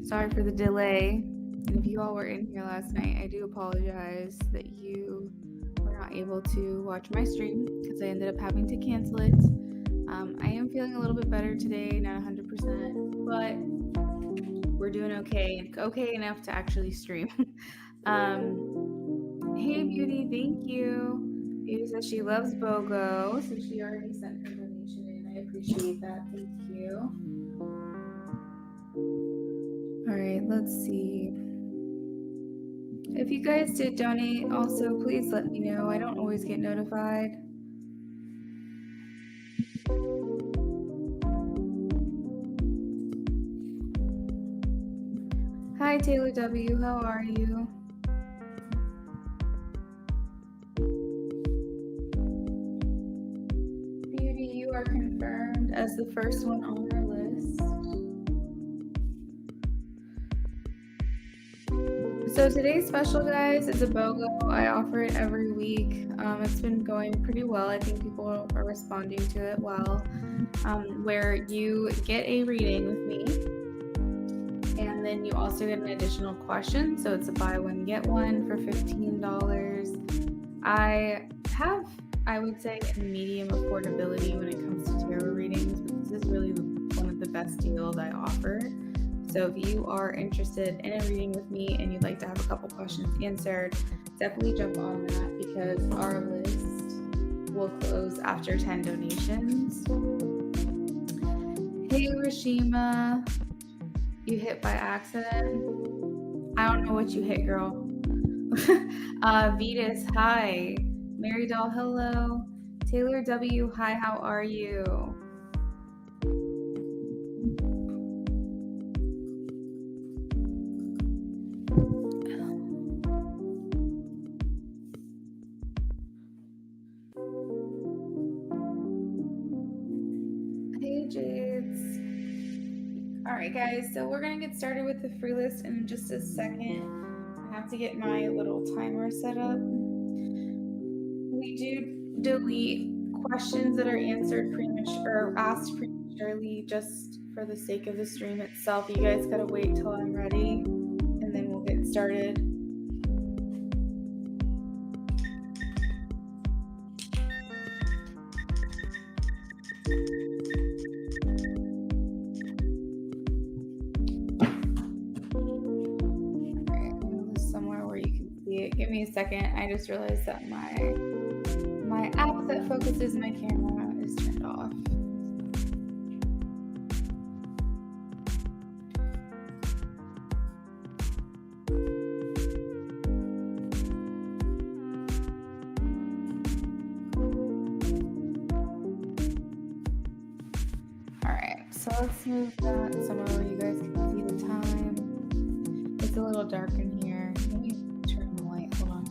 Sorry for the delay. And if you all were in here last night, I do apologize that you were not able to watch my stream because I ended up having to cancel it. I am feeling a little bit better today, not 100%, but we're doing okay enough to actually stream. Hey, Beauty, thank you. Beauty says she loves BOGO, so she already sent her donation in. I appreciate that. Thank you. All right, let's see. If you guys did donate, also please let me know. I don't always get notified. Hi, Taylor W. How are you? Beauty, you are confirmed as the first one on our list. So today's special, guys, is a BOGO. I offer it every week. It's been going pretty well. I think people are responding to it well. Where you get a reading with me, and then you also get an additional question. So it's a buy one, get one for $15. I have, I would say, a medium affordability when it comes to tarot readings, but this is really one of the best deals I offer. So if you are interested in a reading with me and you'd like to have a couple questions answered, definitely jump on that because our list will close after 10 donations. Hey, Rashima, you hit by accident? I don't know what you hit, girl. Vetus, hi. Mary Doll, hello. Taylor W, hi, how are you? Hey, Jades. All right, guys, so we're going to get started with the free list in just a second. I have to get my little timer set up. We do delete questions that are answered or asked prematurely just for the sake of the stream itself. You guys got to wait till I'm ready, and then we'll get started. Give me a second. I just realized that my app that focuses my camera is turned off. All right, so let's move that somewhere where you guys can see the time. It's a little dark in here. Let me turn the light. Hold on.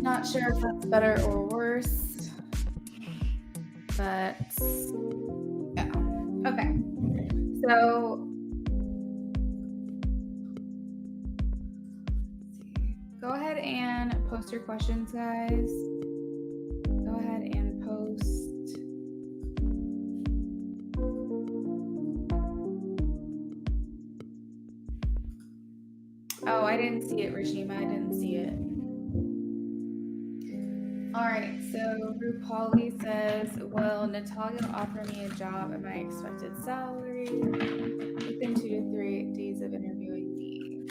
Not sure if that's better or worse, but yeah. Okay, so go ahead and post your questions, guys. Go ahead and post. Oh, I didn't see it, Rashima. I didn't see it. All right, so Rupali says, will Natalia offer me a job at my expected salary within 2 to 3 days of interviewing me?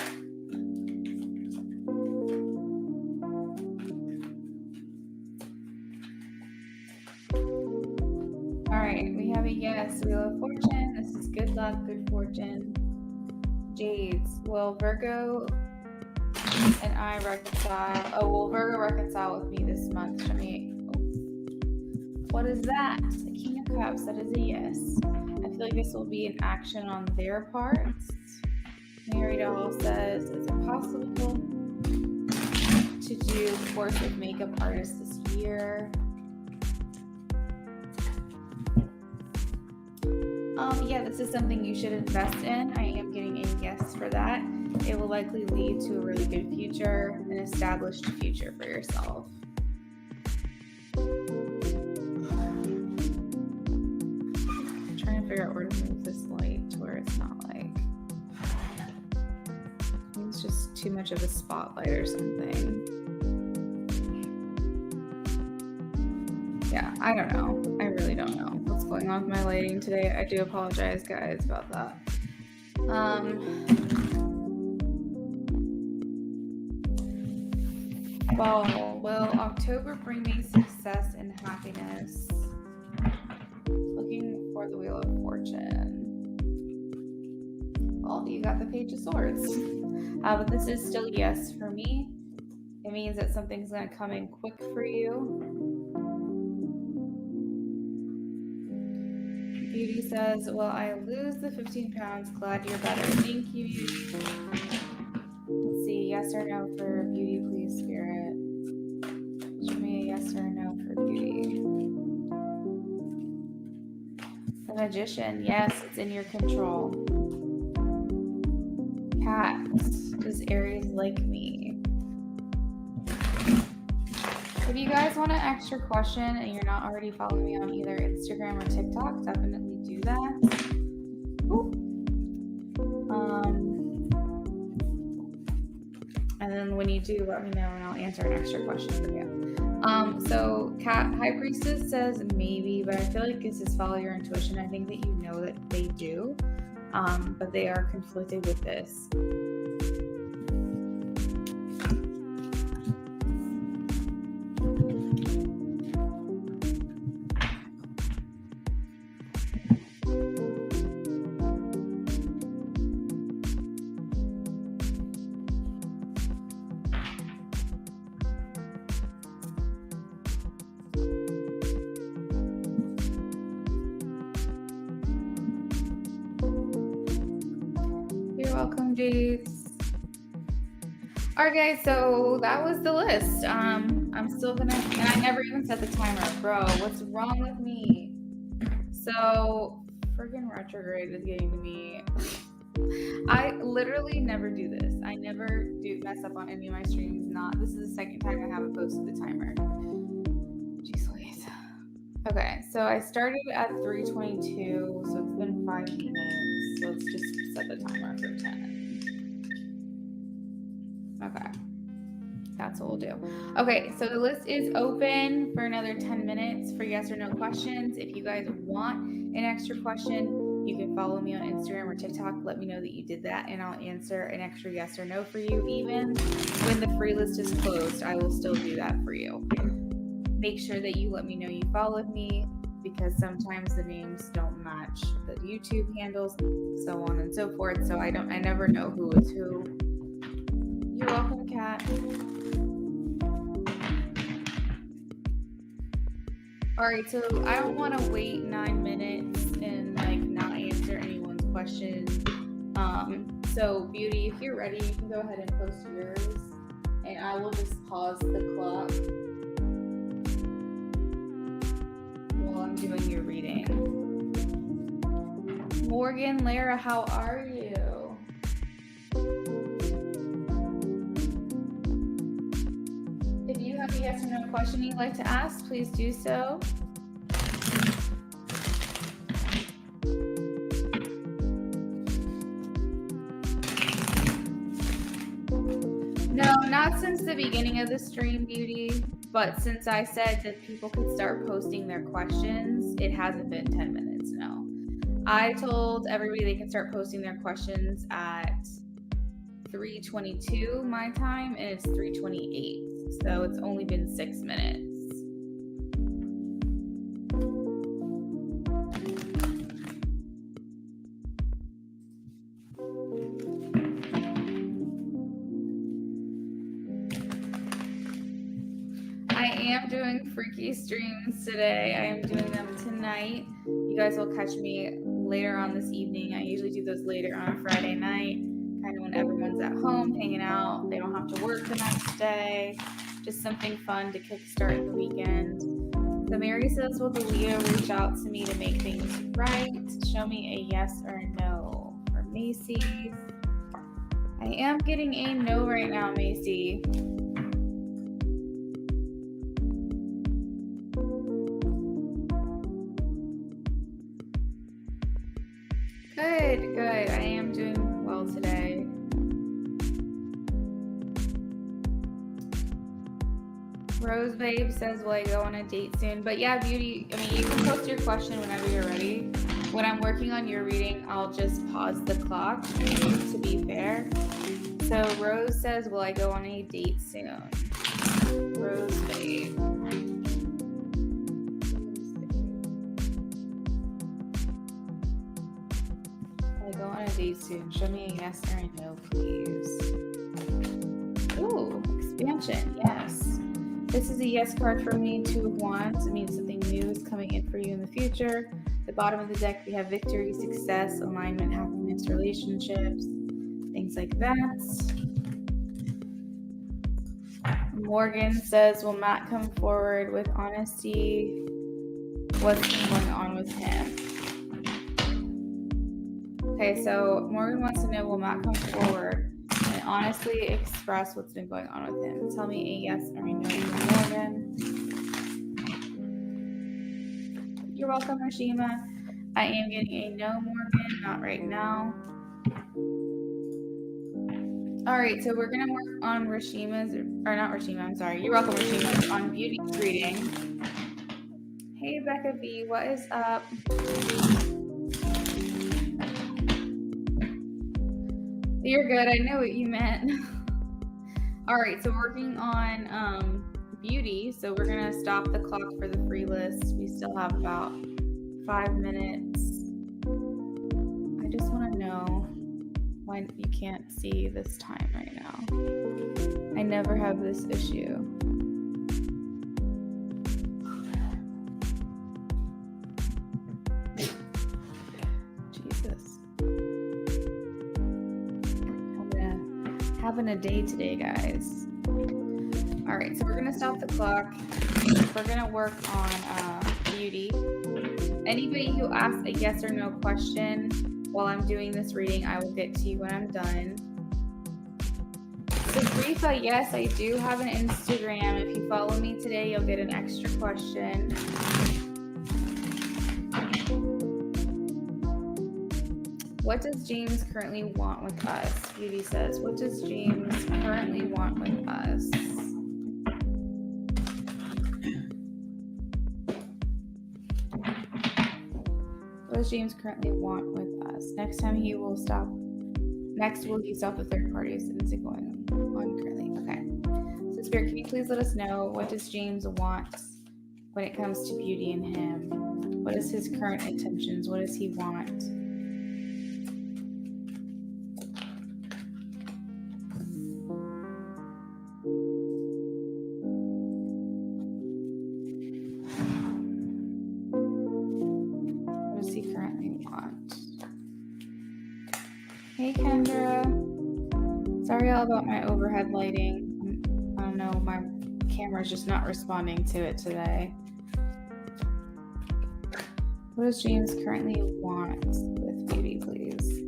All right, we have a yes. Wheel of Fortune. This is good luck, good fortune. Jades, will Virgo and I reconcile? Oh, will Virgo reconcile with me this month? Show me. What is that? The King of Cups. That is a yes. I feel like this will be an action on their part. Mary Doll says, is it possible to do a course with makeup artists this year? Yeah, this is something you should invest in. I am getting a yes for that, it will likely lead to a really good future, an established future for yourself. I'm trying to figure out where to move this light to where it's not like, it's just too much of a spotlight or something. Yeah, I don't know. I really don't know what's going on with my lighting today. I do apologize, guys, about that. Well, will October bring me success and happiness? Looking for the Wheel of Fortune. Well, you got the Page of Swords. But this is still yes for me. It means that something's going to come in quick for you. Beauty says, will I lose the 15 pounds? Glad you're better. Thank you, Beauty. Let's see, yes or no for Beauty, please, Spirit. Show me a yes or a no for Beauty. The Magician, yes, it's in your control. Cat, does Aries like me? If you guys want an extra question and you're not already following me on either Instagram or TikTok, definitely do that. And then when you do, let me know and I'll answer an extra question for you. So Cat High Priestess says maybe, but I feel like this is follow your intuition. I think that you know that they do, but they are conflicted with this. Welcome, Jace. Alright, guys, so that was the list. I'm still gonna, and I never even set the timer, bro. What's wrong with me? So, freaking retrograde is getting to me. I literally never do this. I never do mess up on any of my streams. This is the second time I haven't posted the timer. Jeez Louise. Okay, so I started at 3:22, so it's been 5 minutes. So let's just set the timer for 10. Okay, that's what we'll do. Okay, so the list is open for another 10 minutes for yes or no questions. If you guys want an extra question, you can follow me on Instagram or TikTok. Let me know that you did that, and I'll answer an extra yes or no for you. Even when the free list is closed, I will still do that for you. Make sure that you let me know you followed me, because sometimes the names don't match the YouTube handles, so on and so forth. So I never know who is who. You're welcome, Kat. All right, so I don't want to wait 9 minutes and not answer anyone's question. So Beauty, if you're ready, you can go ahead and post yours, and I will just pause the clock I'm doing your reading. Morgan, Lara, how are you? If you have a yes or no question you'd like to ask, please do so. No, not since the beginning of the stream, Beauty. But since I said that people could start posting their questions, it hasn't been 10 minutes, no. I told everybody they can start posting their questions at 3:22 my time, and it's 3:28. So it's only been 6 minutes. I am doing freaky streams today. I am doing them tonight. You guys will catch me later on this evening. I usually do those later on a Friday night, kind of when everyone's at home hanging out. They don't have to work the next day. Just something fun to kickstart the weekend. So Mary says, will the Leo reach out to me to make things right? Show me a yes or a no for Macy. I am getting a no right now, Macy. Good. I am doing well today. Rose Babe says, will I go on a date soon? But yeah, Beauty, I mean, you can post your question whenever you're ready. When I'm working on your reading, I'll just pause the clock to be fair. So Rose says, will I go on a date soon? Rose Babe. Will I go on a date soon? Show me a yes or a no, please. Ooh, expansion, yes. This is a yes card for me, 2 of Wands. It means something new is coming in for you in the future. The bottom of the deck, we have victory, success, alignment, happiness, relationships, things like that. Morgan says, will Matt come forward with honesty? What's been going on with him? Okay, so Morgan wants to know, will Matt come forward and honestly express what's been going on with him? Tell me a yes or a no from Morgan. You're welcome, Rashima. I am getting a no, Morgan, not right now. All right, so we're going to work on Rashima's, or not Rashima, I'm sorry. You're welcome, Rashima, on Beauty's reading. Hey, Becca B, what is up? You're good. I know what you meant. All right, so working on Beauty. So we're going to stop the clock for the free list. We still have about 5 minutes. I just want to know when you can't see this time right now. I never have this issue. Jesus. Having a day today, guys. All right, so we're gonna stop the clock. We're gonna work on Beauty. Anybody who asks a yes or no question while I'm doing this reading, I will get to you when I'm done. Sabrifa, yes, I do have an Instagram. If you follow me today, you'll get an extra question. What does James currently want with us? Beauty says, what does James currently want with us? What does James currently want with us? Next time he will stop. Next, will he stop the third parties? Is it going on currently? Okay. So Spirit, can you please let us know, what does James want when it comes to Beauty and him? What is his current intentions? What does he want? Hey Kendra, sorry all about my overhead lighting. I don't know, my camera's just not responding to it today. What does James currently want with Beauty, please?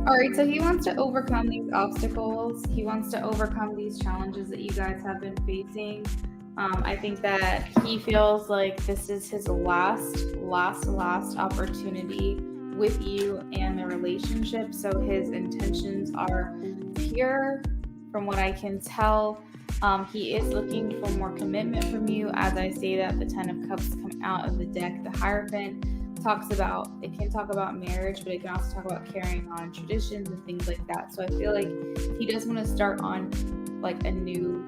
All right, so he wants to overcome these obstacles. He wants to overcome these challenges that you guys have been facing. I think that he feels like this is his last opportunity with you and the relationship. So his intentions are pure from what I can tell. He is looking for more commitment from you. As I say that, the 10 of Cups come out of the deck. The Hierophant it can talk about marriage, but it can also talk about carrying on traditions and things like that. So I feel like he does want to start on like a new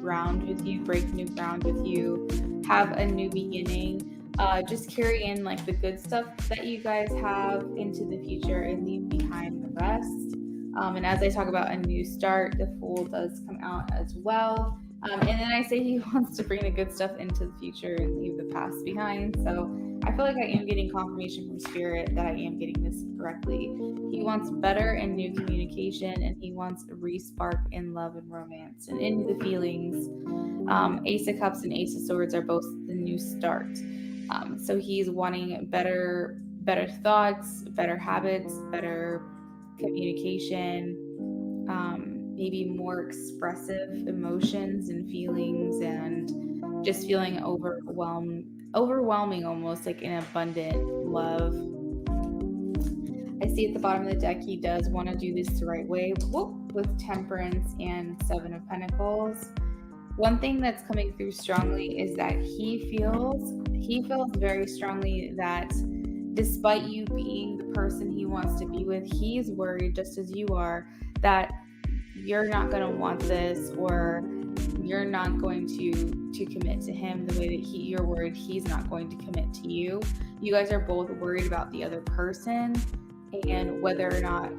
ground with you, break new ground with you, have a new beginning, just carry in like the good stuff that you guys have into the future and leave behind the rest. And as I talk about a new start, the Fool does come out as well. And then I say he wants to bring the good stuff into the future and leave the past behind. So I feel like I am getting confirmation from Spirit that I am getting this correctly. He wants better and new communication, and he wants a re-spark in love and romance and into the feelings. Ace of Cups and Ace of Swords are both the new start. So he's wanting better thoughts, better habits, better communication, maybe more expressive emotions and feelings, and just feeling overwhelming, almost like an abundant love. I see at the bottom of the deck he does want to do this the right way, with Temperance and Seven of Pentacles. One thing that's coming through strongly is that he feels very strongly that despite you being the person he wants to be with, he's worried, just as you are, that you're not going to want this, or you're not going to commit to him the way that you're worried he's not going to commit to you. You guys are both worried about the other person and whether or not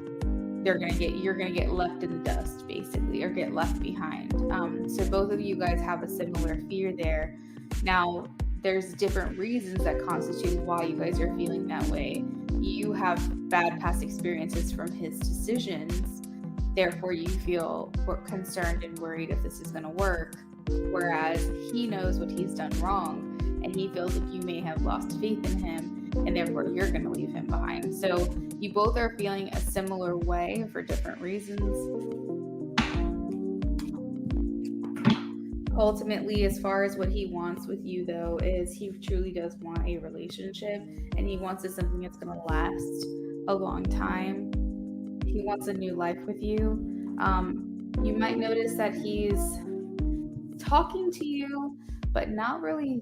you're gonna get left in the dust, basically, or get left behind. So both of you guys have a similar fear there. Now, there's different reasons that constitute why you guys are feeling that way. You have bad past experiences from his decisions, therefore you feel concerned and worried if this is going to work, whereas he knows what he's done wrong, and he feels like you may have lost faith in him, and therefore you're going to leave him behind. So you both are feeling a similar way for different reasons. Ultimately, as far as what he wants with you, though, is he truly does want a relationship, and he wants it something that's going to last a long time. He wants a new life with you. You might notice that he's talking to you, but not really,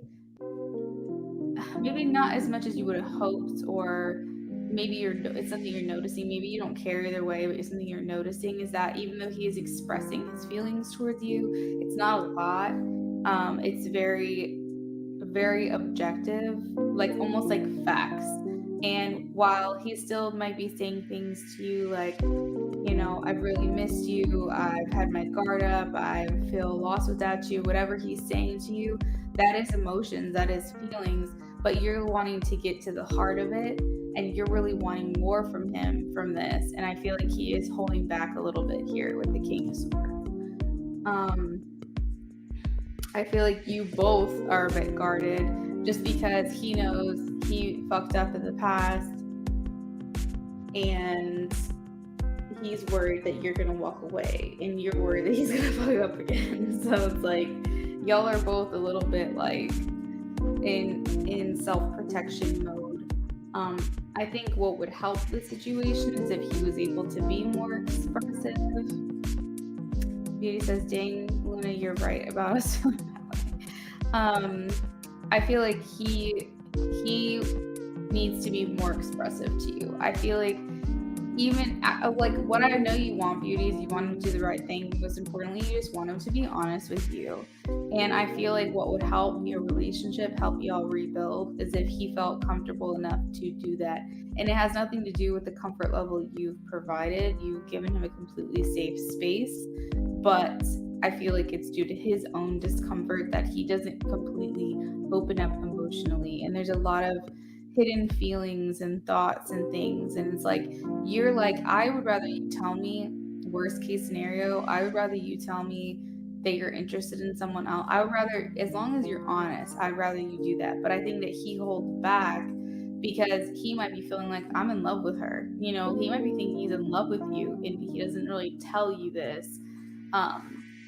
maybe not as much as you would have hoped, or maybe it's something you're noticing. Maybe you don't care either way, but it's something you're noticing, is that even though he is expressing his feelings towards you, it's not a lot. It's very, very objective, like almost like facts. And while he still might be saying things to you like, I've really missed you, I've had my guard up, I feel lost without you, whatever he's saying to you, that is emotions, that is feelings, but you're wanting to get to the heart of it, and you're really wanting more from him from this. And I feel like he is holding back a little bit here with the King of Swords. I feel like you both are a bit guarded, just because he knows he fucked up in the past, and he's worried that you're gonna walk away, and you're worried that he's gonna fuck up again. So it's like y'all are both a little bit like in self-protection mode. I think what would help the situation is if he was able to be more expressive. Beauty says, "Dang, Luna, you're right about us feeling that way." I feel like he needs to be more expressive to you. I feel like, even like what I know you want, Beauty, is you want him to do the right thing. Most importantly, you just want him to be honest with you. And I feel like what would help your relationship, help y'all rebuild, is if he felt comfortable enough to do that. And it has nothing to do with the comfort level you've provided. You've given him a completely safe space, but I feel like it's due to his own discomfort that he doesn't completely open up emotionally. And there's a lot of hidden feelings and thoughts and things, and it's like, you're like, I would rather you tell me, worst case scenario, I would rather you tell me that you're interested in someone else. I would rather, as long as you're honest, I'd rather you do that. But I think that he holds back because he might be feeling like, I'm in love with her. He might be thinking he's in love with you, and he doesn't really tell you this.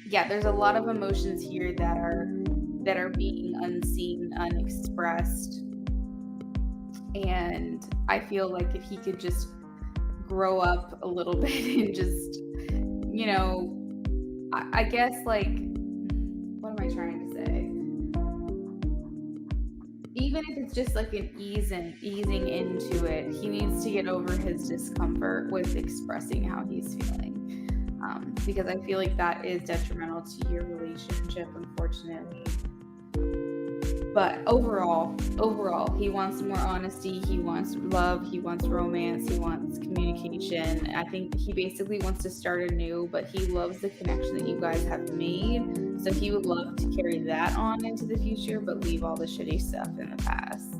Yeah, there's a lot of emotions here that are being unseen, unexpressed. And I feel like if he could just grow up a little bit and just, I guess, like, what am I trying to say? Even if it's just like an easing into it, he needs to get over his discomfort with expressing how he's feeling. Because I feel like that is detrimental to your relationship, unfortunately. But overall, he wants more honesty, he wants love, he wants romance, he wants communication. I think he basically wants to start anew, but he loves the connection that you guys have made. So he would love to carry that on into the future, but leave all the shitty stuff in the past.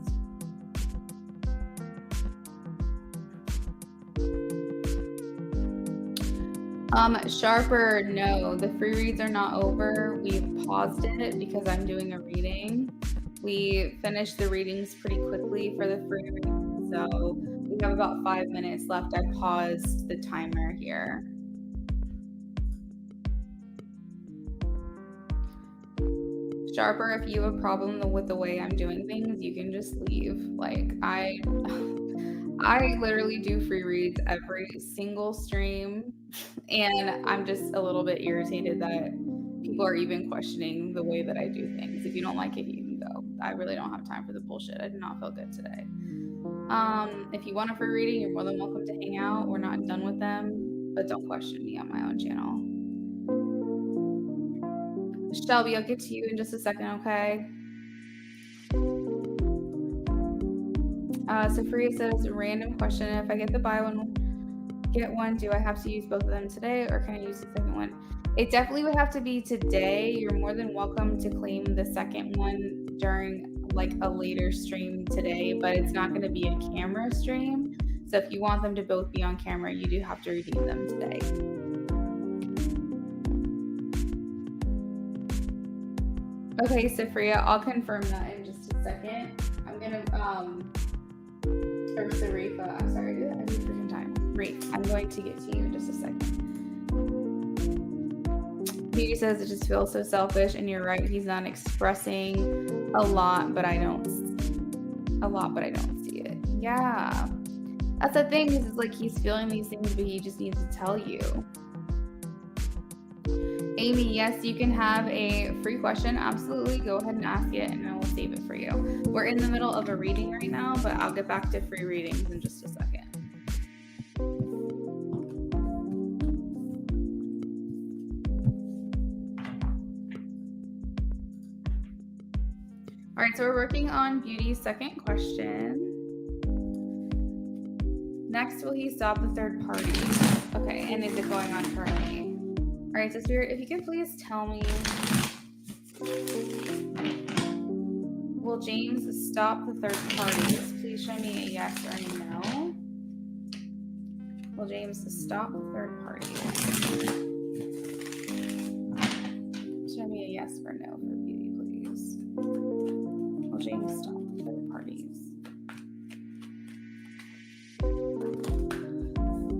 Sharper, no, the free reads are not over. We've paused it because I'm doing a reading. We finished the readings pretty quickly for the free reads, so we have about 5 minutes left. I paused the timer here. Sharper, if you have a problem with the way I'm doing things, you can just leave. Like, I literally do free reads every single stream, and I'm just a little bit irritated that people are even questioning the way that I do things. If you don't like it, you can go. I really don't have time for the bullshit. I did not feel good today. If you want a free reading, you're more than welcome to hang out. We're not done with them, but don't question me on my own channel. Shelby, I'll get to you in just a second, okay? Safria says, random question. If I get the buy one, get one, do I have to use both of them today, or can I use the second one? It definitely would have to be today. You're more than welcome to claim the second one during like a later stream today, but it's not going to be a camera stream. So if you want them to both be on camera, you do have to redeem them today. Okay, Safria, I'll confirm that in just a second. I'm gonna or was it Reef? I'm sorry, I need freaking time. Reef, I'm going to get to you in just a second. Beauty says it just feels so selfish, and you're right. He's not expressing a lot, but I don't see it. Yeah, that's the thing. Is like he's feeling these things, but he just needs to tell you. Amy, yes, you can have a free question. Absolutely. Go ahead and ask it, and I will save it for you. We're in the middle of a reading right now, but I'll get back to free readings in just a second. All right, so we're working on Beauty's second question. Next, will he stop the third party? Okay, and is it going on currently? All right, so Spirit, if you could please tell me, will James stop the third parties? Please show me a yes or a no. Will James stop the third parties? Show me a yes or no for Beauty, please. Will James stop the third parties?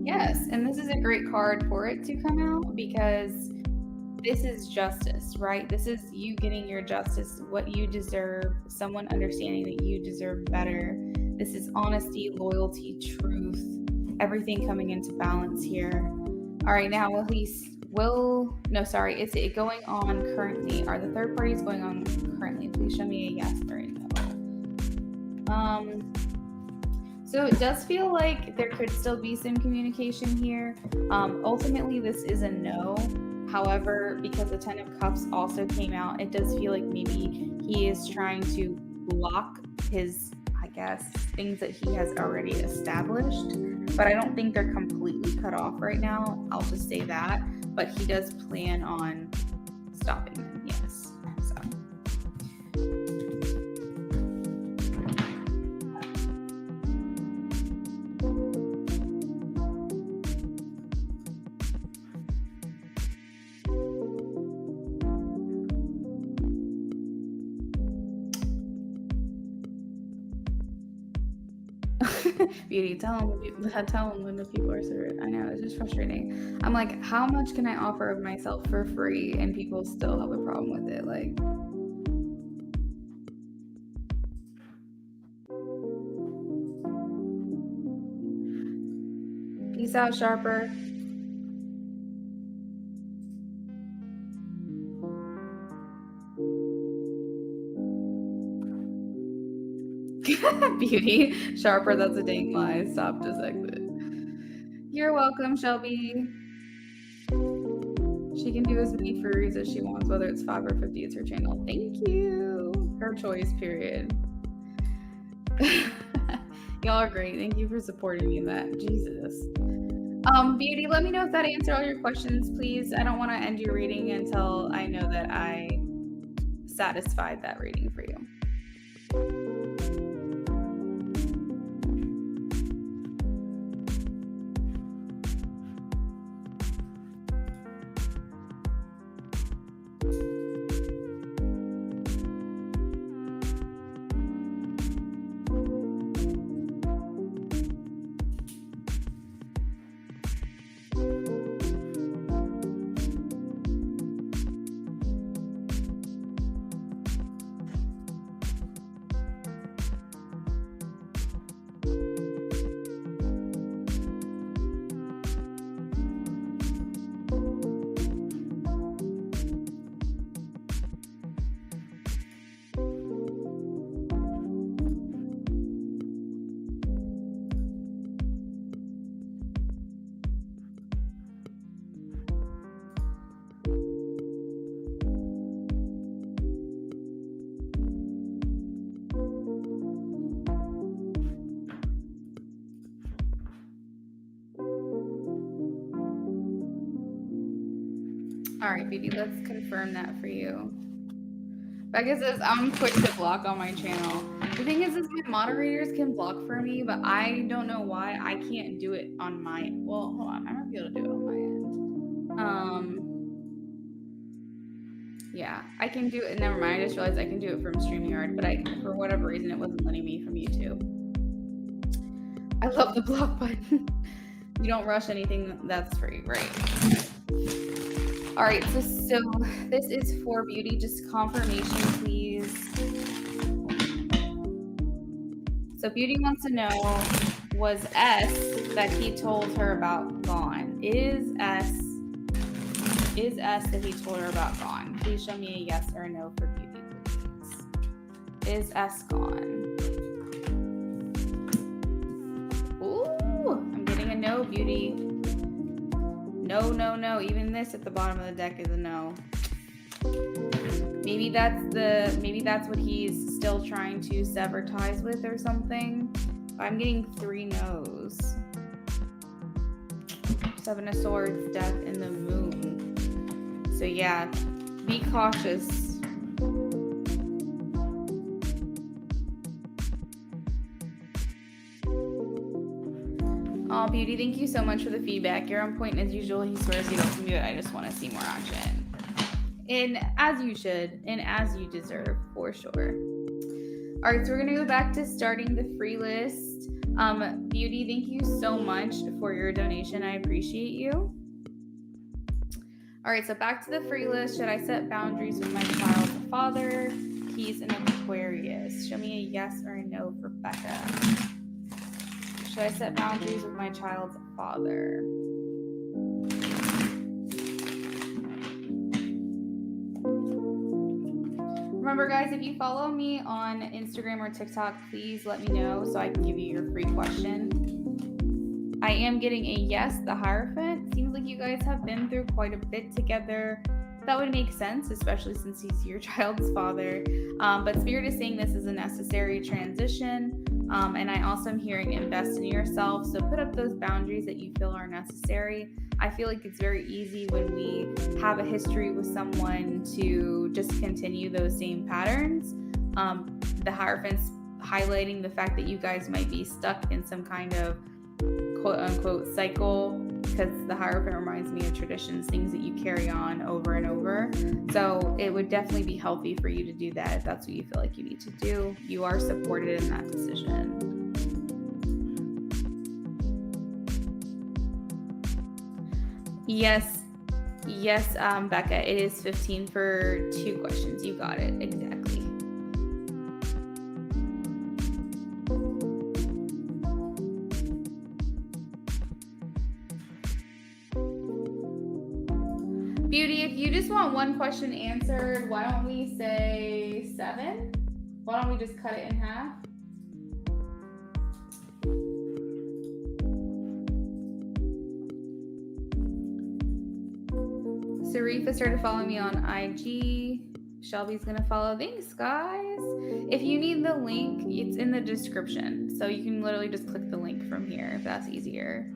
Yes, and this is a great card for it to come out because this is justice, right? This is you getting your justice, what you deserve, someone understanding that you deserve better. This is honesty, loyalty, truth, everything coming into balance here. All right, now is it going on currently? Are the third parties going on currently? Please show me a yes or a no. So it does feel like there could still be some communication here. Ultimately, this is a no. However, because the Ten of Cups also came out, it does feel like maybe he is trying to block his, I guess, things that he has already established. But I don't think they're completely cut off right now. I'll just say that. But he does plan on stopping them, yes. So. Beauty, tell them when the people are served. I know, it's just frustrating. I'm like, how much can I offer of myself for free and people still have a problem with it? Like, peace out, Sharper. Beauty, Sharper, that's a dang lie. Stop, just exit. You're welcome, Shelby. She can do as many free reads as she wants, whether it's 5 or 50, it's her channel. Thank you. Her choice, period. Y'all are great. Thank you for supporting me in that. Jesus. Beauty, let me know if that answered all your questions, please. I don't want to end your reading until I know that I satisfied that reading for you. All right, Beauty, let's confirm that for you. Becca says, I'm quick to block on my channel. The thing is my moderators can block for me, but I don't know why I can't do it on my, well, hold on, I might be able to do it on my end. Yeah, I can do it, never mind, I just realized I can do it from StreamYard, but for whatever reason, it wasn't letting me from YouTube. I love the block button. You don't rush anything that's free, right? All right, so this is for Beauty, just confirmation, please. So Beauty wants to know, was S that he told her about gone? Is S that he told her about gone? Please show me a yes or a no for Beauty, please. Is S gone? Ooh, I'm getting a no, Beauty. No, no, no. Even this at the bottom of the deck is a no. Maybe that's what he's still trying to sever ties with or something. I'm getting 3 no's. 7 of Swords, Death, and the Moon. So yeah, be cautious. Oh, Beauty, thank you so much for the feedback. You're on point as usual. He swears he doesn't do it. I just want to see more action. And as you should, and as you deserve, for sure. All right, so we're going to go back to starting the free list. Beauty, thank you so much for your donation. I appreciate you. All right, so back to the free list. Should I set boundaries with my child's father? He's an Aquarius. Show me a yes or a no for Becca. Should I set boundaries with my child's father? Remember, guys, if you follow me on Instagram or TikTok, please let me know so I can give you your free question. I am getting a yes, the Hierophant. Seems like you guys have been through quite a bit together. That would make sense, especially since he's your child's father. But Spirit is saying this is a necessary transition. And I also am hearing invest in yourself. So put up those boundaries that you feel are necessary. I feel like it's very easy when we have a history with someone to just continue those same patterns. The Hierophant's highlighting the fact that you guys might be stuck in some kind of quote unquote cycle, because the Hierophant reminds me of traditions, things that you carry on over and over. So it would definitely be healthy for you to do that if that's what you feel like you need to do. You are supported in that decision. Yes, Becca, it is 15 for 2 questions. You got it, exactly. Beauty, if you just want 1 question answered, why don't we say 7? Why don't we just cut it in half? Sarifa started following me on IG. Shelby's gonna follow. Thanks, guys. If you need the link, it's in the description. So you can literally just click the link from here if that's easier.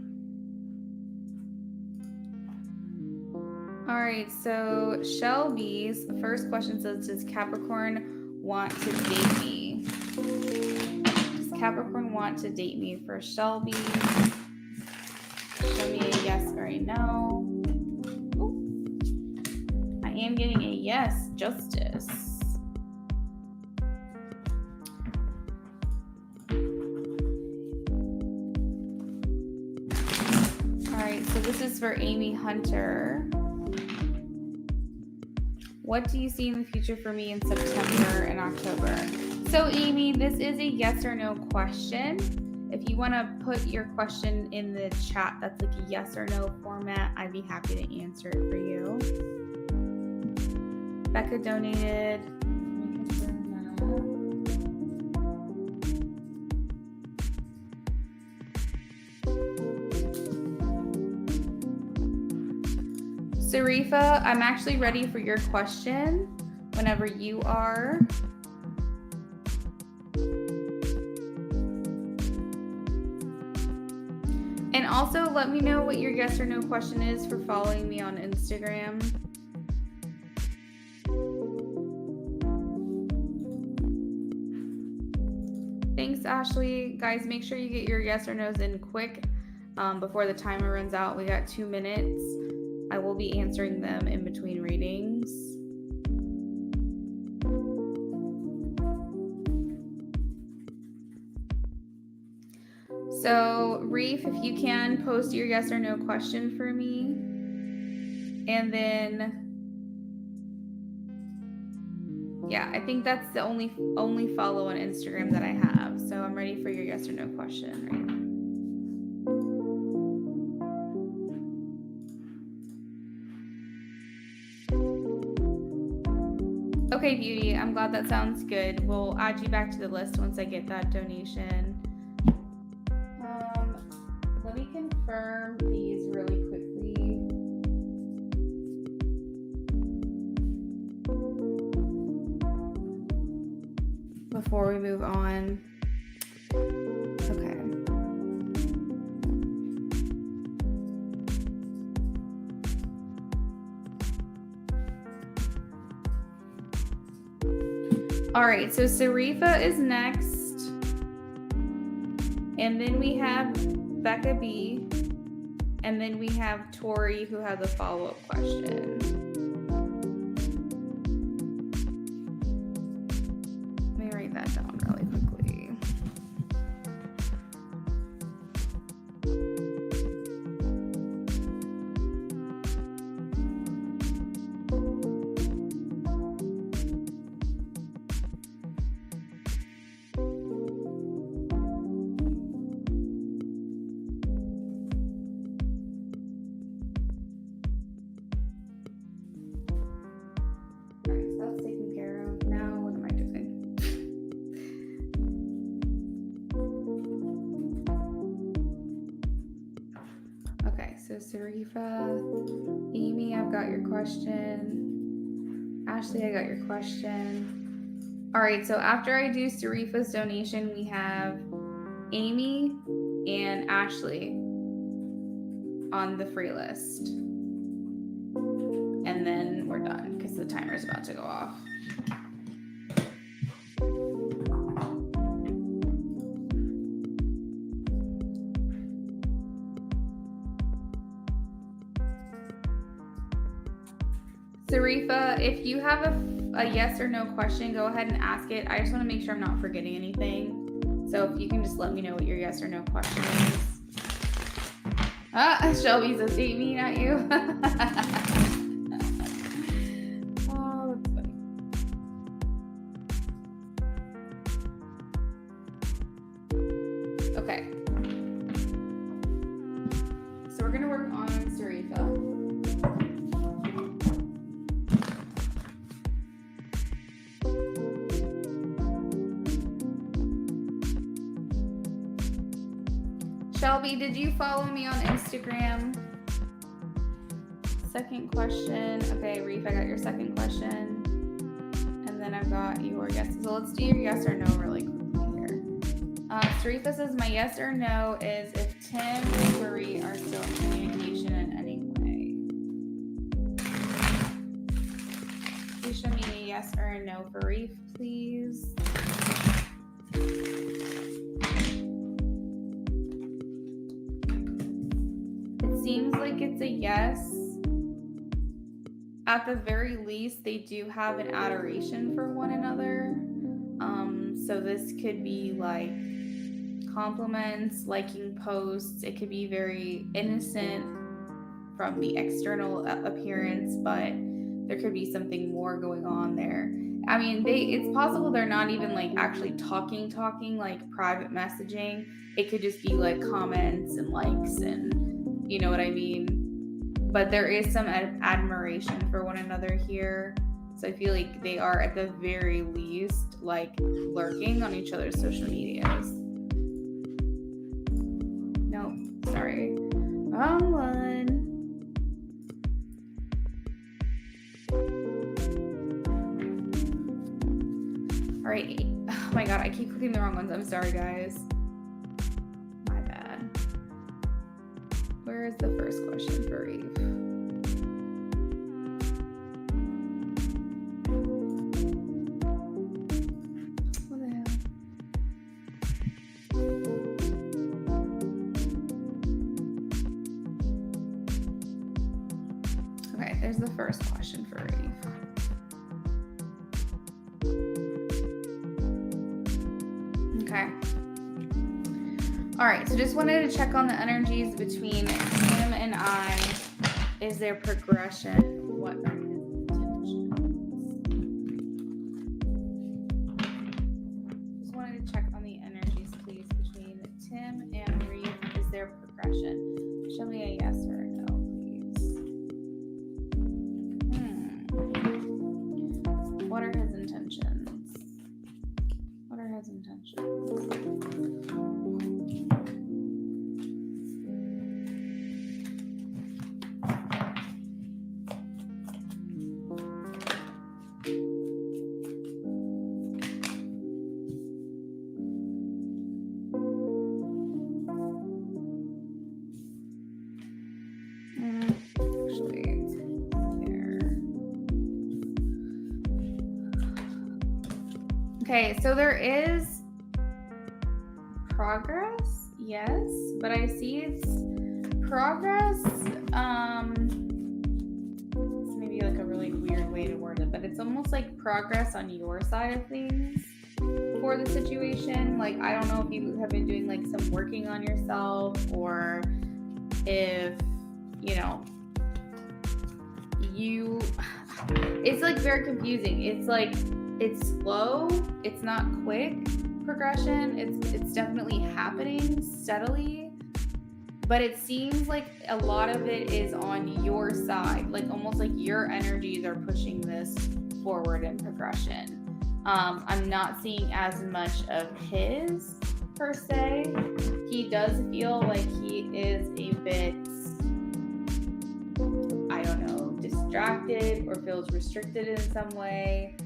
All right, so Shelby's first question says, does Capricorn want to date me? Does Capricorn want to date me for Shelby? Show me a yes or a no. Ooh. I am getting a yes, Justice. All right, so this is for Amy Hunter. What do you see in the future for me in September and October? So Amy, this is a yes or no question. If you want to put your question in the chat, that's like a yes or no format, I'd be happy to answer it for you. Becca donated. Sarifa, I'm actually ready for your question whenever you are. And also let me know what your yes or no question is for following me on Instagram. Ashley. Guys, make sure you get your yes or no's in quick before the timer runs out. We got 2 minutes. I will be answering them in between readings. So, Reef, if you can, post your yes or no question for me. And then, yeah, I think that's the only follow on Instagram that I have. So I'm ready for your yes or no question right now. Okay, Beauty, I'm glad that sounds good. We'll add you back to the list once I get that donation. Let me confirm these really quickly. Before we move on. Okay. All right, so Sarifa is next. And then we have Becca B. And then we have Tori who has a follow-up question. Let me write that down really quickly. So Sarifa, Amy, I've got your question. Ashley, I got your question. All right, so after I do Sarifa's donation, we have Amy and Ashley on the free list. And then we're done because the timer is about to go off. Sarifa, if you have a yes or no question, go ahead and ask it. I just want to make sure I'm not forgetting anything. So if you can just let me know what your yes or no question is. Shelby says Amy, not you. Oh, that's funny. Okay. So we're going to work on Sarifa. Shelby, did you follow me on Instagram? Second question. Okay, Reef, I got your second question. And then I've got your yes. So let's do your yes or no really quickly here. Sarifa says, my yes or no is if Tim and Marie are still in communication in any way. Please show me a yes or a no for Reef, please. Seems like it's a yes. At the very least, they do have an adoration for one another. So this could be like compliments, liking posts. It could be very innocent from the external appearance, but there could be something more going on there. I mean, it's possible they're not even like actually talking like private messaging. It could just be like comments and likes and you know what I mean? But there is some admiration for one another here. So I feel like they are at the very least like lurking on each other's social medias. No, sorry. Wrong one. All right. Oh my God, I keep clicking the wrong ones. I'm sorry, guys. My bad. Where is the first question for Eve? What the hell? there's the first question for Reef. Okay. All right, so just wanted to check on the energies between him and I. Is there progression? What are his intentions? Just wanted to check on the energies, please, between Tim and Reef. Is there progression? Show me a yes or a no, please. What are his intentions? What are his intentions? Okay, so there is progress, yes, but I see it's progress, it's maybe like a really weird way to word it, but it's almost like progress on your side of things for the situation. Like, I don't know if you have been doing like some working on yourself, or if, it's like very confusing. It's like, it's slow, it's not quick progression, it's definitely happening steadily, but it seems like a lot of it is on your side, like almost like your energies are pushing this forward in progression. I'm not seeing as much of his per se. He does feel like he is a bit, I don't know, distracted or feels restricted in some way.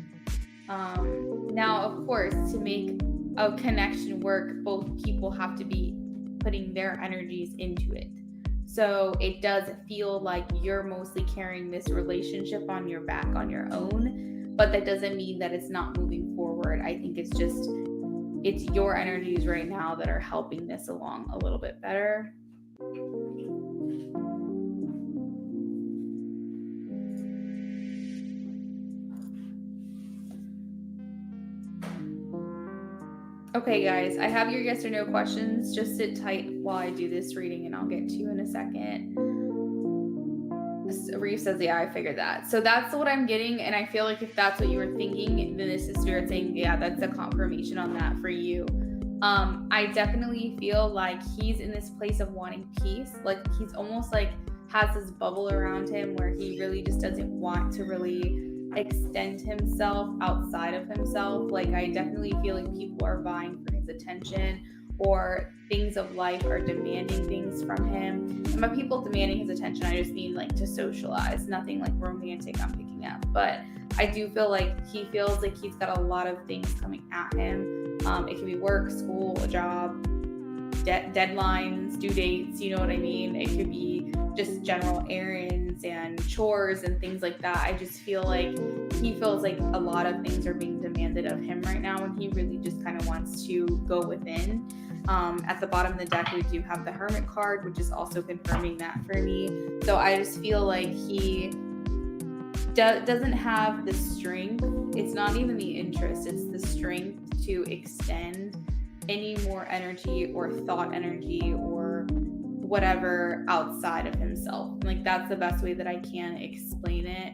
Now, of course, to make a connection work, both people have to be putting their energies into it. So it does feel like you're mostly carrying this relationship on your back on your own, but that doesn't mean that it's not moving forward. I think it's your energies right now that are helping this along a little bit better. Okay, guys, I have your yes or no questions. Just sit tight while I do this reading, and I'll get to you in a second. Reef says, yeah, I figured that. So that's what I'm getting, and I feel like if that's what you were thinking, then this is Spirit saying, yeah, that's a confirmation on that for you. I definitely feel like he's in this place of wanting peace. Like, he's almost like has this bubble around him where he really just doesn't want to really extend himself outside of himself. Like, I definitely feel like people are vying for his attention, or things of life are demanding things from him. And by people demanding his attention, I just mean like to socialize, nothing like romantic I'm picking up. But I do feel like he feels like he's got a lot of things coming at him. It could be work, school, a job, deadlines, due dates, you know what I mean? It could be just general errands and chores and things like that. I just feel like he feels like a lot of things are being demanded of him right now, and he really just kind of wants to go within. At the bottom of the deck, we do have the Hermit card, which is also confirming that for me. So I just feel like he doesn't have the strength. It's not even the interest, it's the strength to extend any more energy or thought energy or whatever outside of himself. Like, that's the best way that I can explain it.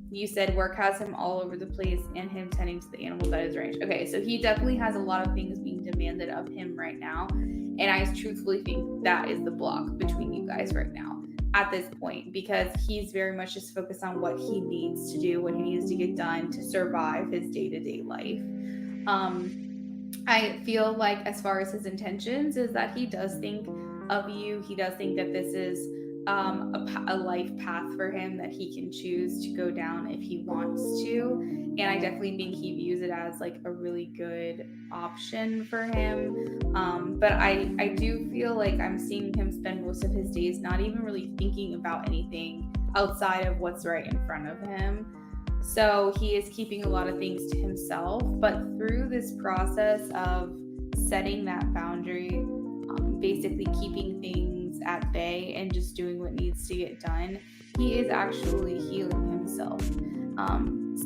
You said work has him all over the place and him tending to the animals at his range. Okay, so he definitely has a lot of things being demanded of him right now. And I truthfully think that is the block between you guys right now at this point, because he's very much just focused on what he needs to do, what he needs to get done to survive his day-to-day life. I feel like as far as his intentions is that he does think of you. He does think that this is a life path for him that he can choose to go down if he wants to. And I definitely think he views it as like a really good option for him. But I do feel like I'm seeing him spend most of his days not even really thinking about anything outside of what's right in front of him. So he is keeping a lot of things to himself, but through this process of setting that boundary, basically keeping things at bay and just doing what needs to get done, he is actually healing himself.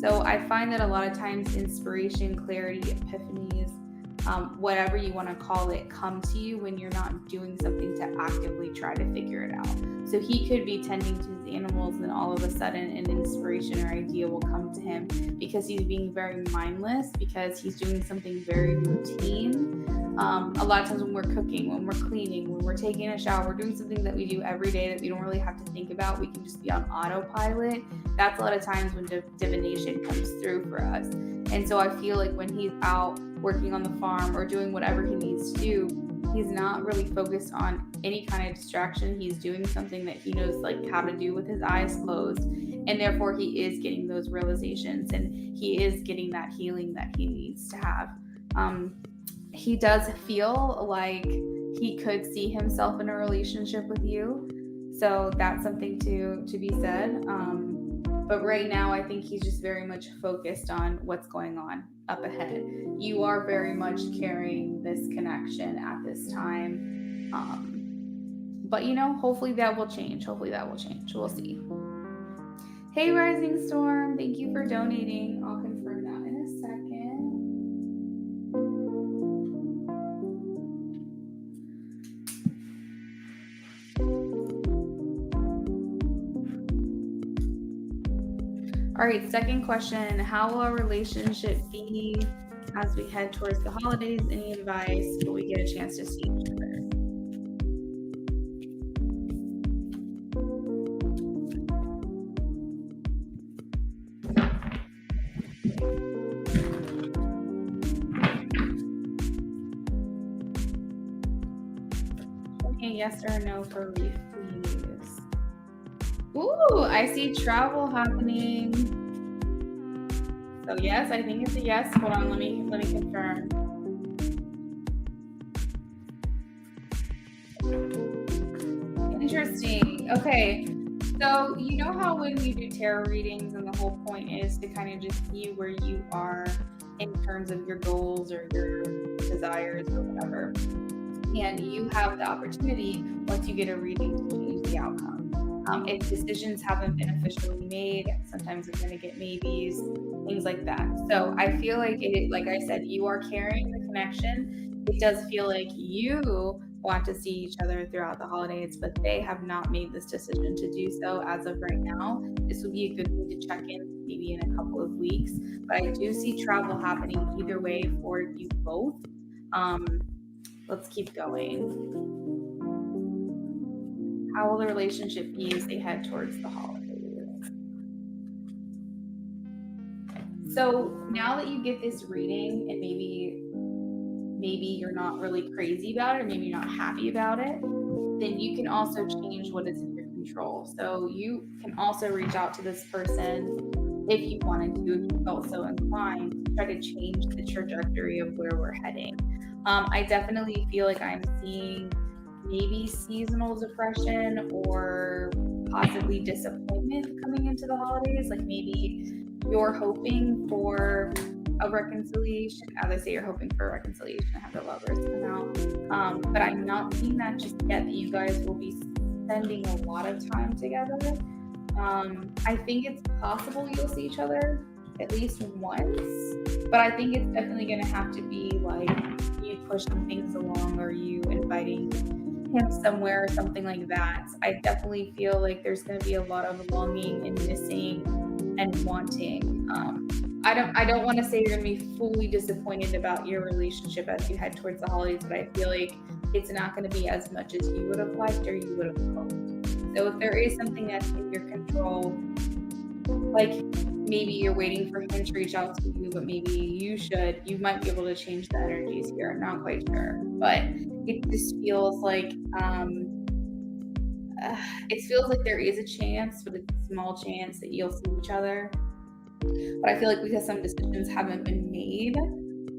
So I find that a lot of times inspiration, clarity, epiphanies, whatever you want to call it, come to you when you're not doing something to actively try to figure it out. So he could be tending to his animals, and all of a sudden an inspiration or idea will come to him because he's being very mindless, because he's doing something very routine. A lot of times when we're cooking, when we're cleaning, when we're taking a shower, we're doing something that we do every day that we don't really have to think about. We can just be on autopilot. That's a lot of times when divination comes through for us. And so I feel like when he's out working on the farm or doing whatever he needs to do, he's not really focused on any kind of distraction. He's doing something that he knows like how to do with his eyes closed. And therefore he is getting those realizations, and he is getting that healing that he needs to have. He does feel like he could see himself in a relationship with you. So that's something to be said. But right now, I think he's just very much focused on what's going on up ahead. You are very much carrying this connection at this time. But, hopefully that will change. We'll see. Hey, Rising Storm, thank you for donating. I'll confirm that in a second. All right, second question. How will our relationship be as we head towards the holidays? Any advice? Will we get a chance to see each other? Okay, yes or no for refuse. Ooh, I see travel happening. So yes, I think it's a yes. Hold on, let me confirm. Interesting. Okay. So you know how when we do tarot readings and the whole point is to kind of just see where you are in terms of your goals or your desires or whatever. And you have the opportunity, once you get a reading, to change the outcome. If decisions haven't been officially made, sometimes you're going to get maybes, things like that. So I feel like like I said, you are carrying the connection. It does feel like you want to see each other throughout the holidays, but they have not made this decision to do so as of right now. This would be a good thing to check in maybe in a couple of weeks. But I do see travel happening either way for you both. Let's keep going. How will the relationship be as they head towards the holidays? So now that you get this reading, and maybe you're not really crazy about it, or maybe you're not happy about it, then you can also change what is in your control. So you can also reach out to this person if you wanted to, if you felt so inclined, to try to change the trajectory of where we're heading. I definitely feel like I'm seeing maybe seasonal depression or possibly disappointment coming into the holidays. Like maybe you're hoping for a reconciliation. As I say, you're hoping for a reconciliation. I have the Lovers come out. But I'm not seeing that just yet, that you guys will be spending a lot of time together. I think it's possible you'll see each other at least once, but I think it's definitely going to have to be like you pushing things along or you inviting him somewhere or something like that. I definitely feel like there's going to be a lot of longing and missing and wanting. I don't want to say you're going to be fully disappointed about your relationship as you head towards the holidays, but I feel like it's not going to be as much as you would have liked or you would have hoped. So if there is something that's in your control, like maybe you're waiting for him to reach out to you, but maybe you might be able to change the energies here. I'm not quite sure, but it just feels like there is a chance, but it's a small chance that you'll see each other. But I feel like because some decisions haven't been made,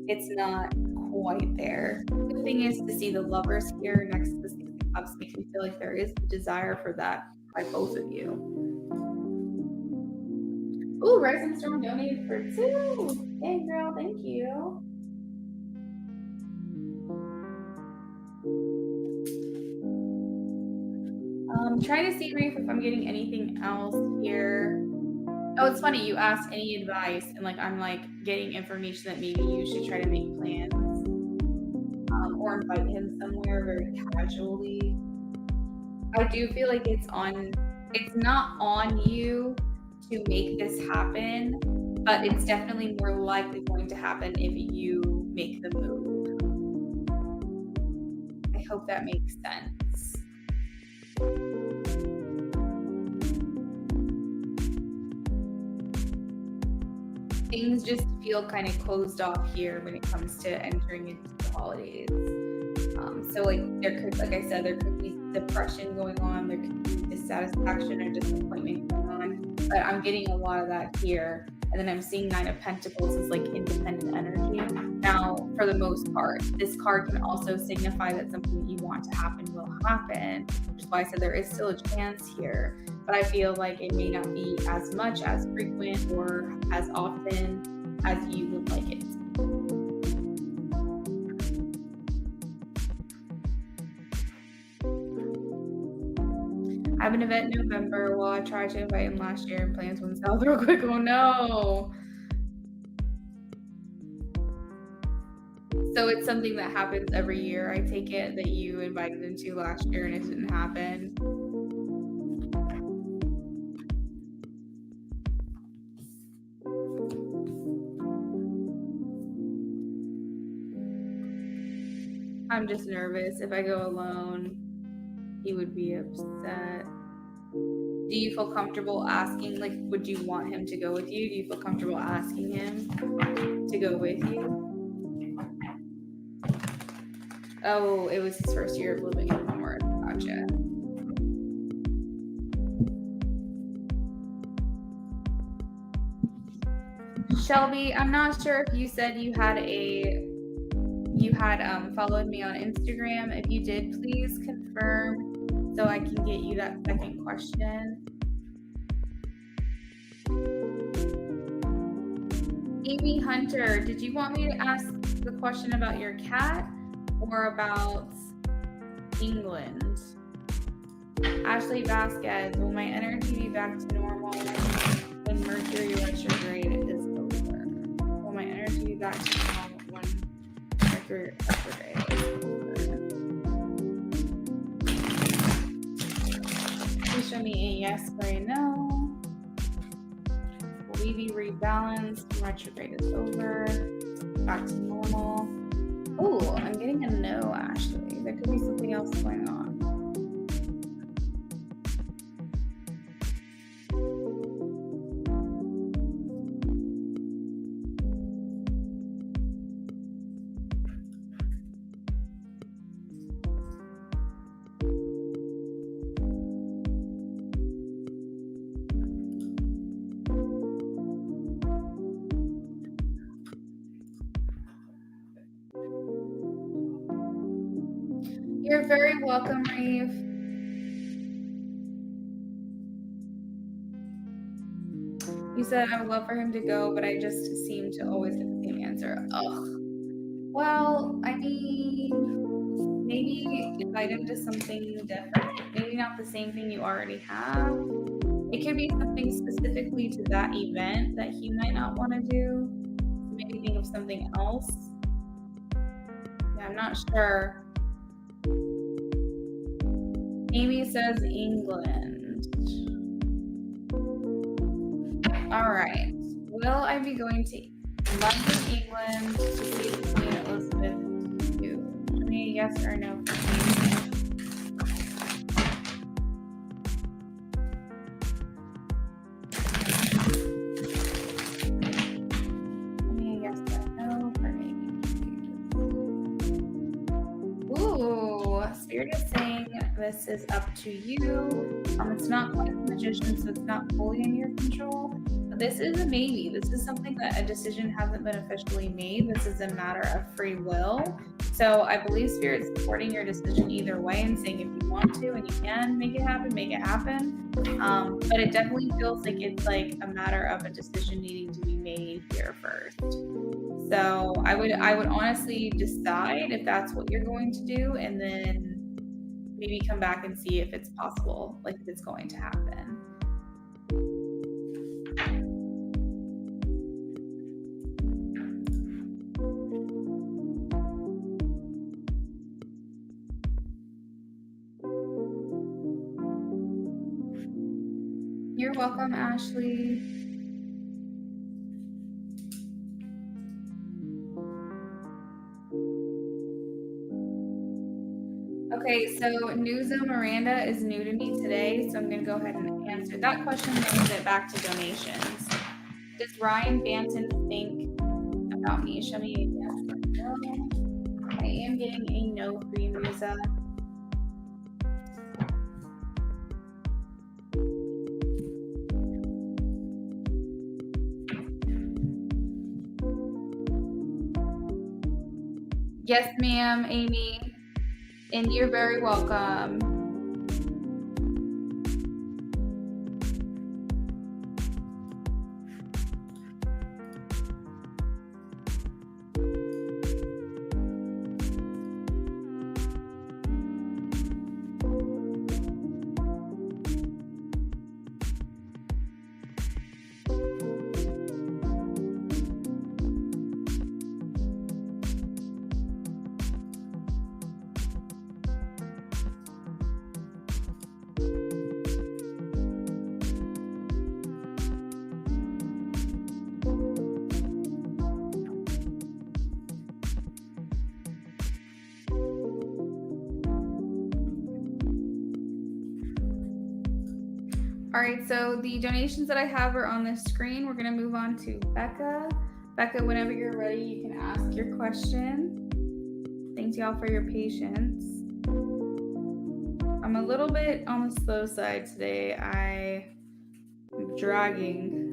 it's not quite there. The thing is to see the Lovers here next to the Six of Cups makes me feel like there is a desire for that by both of you. Ooh, Rising Storm donated for 2. Hey girl, thank you. Trying to see, Rafe, if I'm getting anything else here. Oh, it's funny. You asked any advice, and like I'm like getting information that maybe you should try to make plans, or invite him somewhere very casually. I do feel like it's not on you to make this happen, but it's definitely more likely going to happen if you make the move. I hope that makes sense. Things just feel kind of closed off here when it comes to entering into the holidays. So like like I said, there could be depression going on, there could be dissatisfaction or disappointment going on, but I'm getting a lot of that here. And then I'm seeing Nine of Pentacles as like independent energy. Now, for the most part, this card can also signify that something that you want to happen will happen, which is why I said there is still a chance here. But I feel like it may not be as much, as frequent, or as often as you would like it. I have an event in November. Well, I tried to invite him last year and plans went south real quick. Oh no. So it's something that happens every year. I take it that you invited him to last year and it didn't happen. I'm just nervous. If I go alone, he would be upset. Do you feel comfortable asking, like, would you want him to go with you? Do you feel comfortable asking him to go with you? Oh, it was his first year of living in the North. Gotcha. Shelby, I'm not sure if you said you had followed me on Instagram. If you did, please confirm so I can get you that second question. Amy Hunter, did you want me to ask the question about your cat or about England? Ashley Vasquez, will my energy be back to normal when Mercury retrograde is over? Will my energy be back to normal when Mercury retrograde is over? Please show me a yes or a no. Will we be rebalanced when retrograde is over? Back to normal. Oh, I'm getting a no, Ashley. There could be something else going on. You're very welcome, Reeve. You said I would love for him to go, but I just seem to always get the same answer. Ugh. Well, I mean, maybe invite him to something different. Maybe not the same thing you already have. It could be something specifically to that event that he might not want to do. Maybe think of something else. Yeah, I'm not sure. Amy says England. All right. Will I be going to London, England to see Queen Elizabeth II? Give me a yes or no for me. Give me a yes or no for me. Ooh, Spirit is saying this is up to you. It's not quite the Magician, so it's not fully in your control. But this is a maybe. This is something that a decision hasn't been officially made. This is a matter of free will. So I believe Spirit's supporting your decision either way and saying if you want to and you can make it happen, make it happen. But it definitely feels like it's like a matter of a decision needing to be made here first. So I would honestly decide if that's what you're going to do, and then maybe come back and see if it's possible, like if it's going to happen. You're welcome, Ashley. Okay, so Newsa Miranda is new to me today, so I'm going to go ahead and answer that question and move it back to donations. Does Ryan Banton think about me? Show me a yes or no. I am getting a no for you, Newsa. Yes, ma'am, Amy. And you're very welcome. All right, so the donations that I have are on the screen. We're gonna move on to Becca. Becca, whenever you're ready, you can ask your question. Thanks y'all for your patience. I'm a little bit on the slow side today. I'm dragging.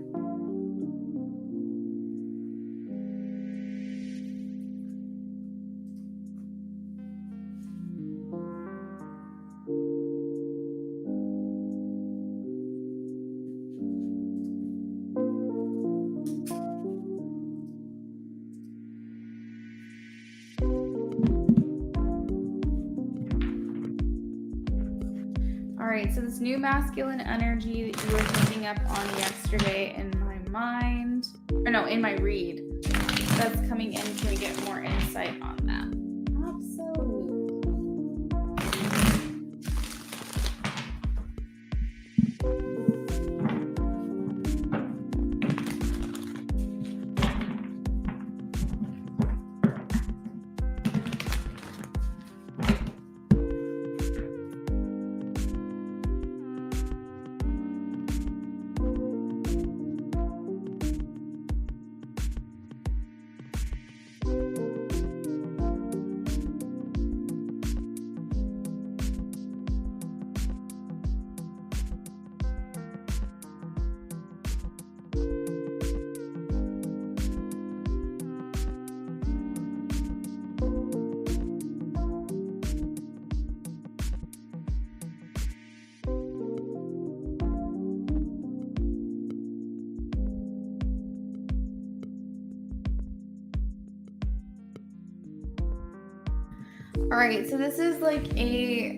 All right, so this new masculine energy that you were picking up on yesterday in my mind, or no, in my read, that's coming in. Can we get more insight on that? Absolutely. All right, so this is like a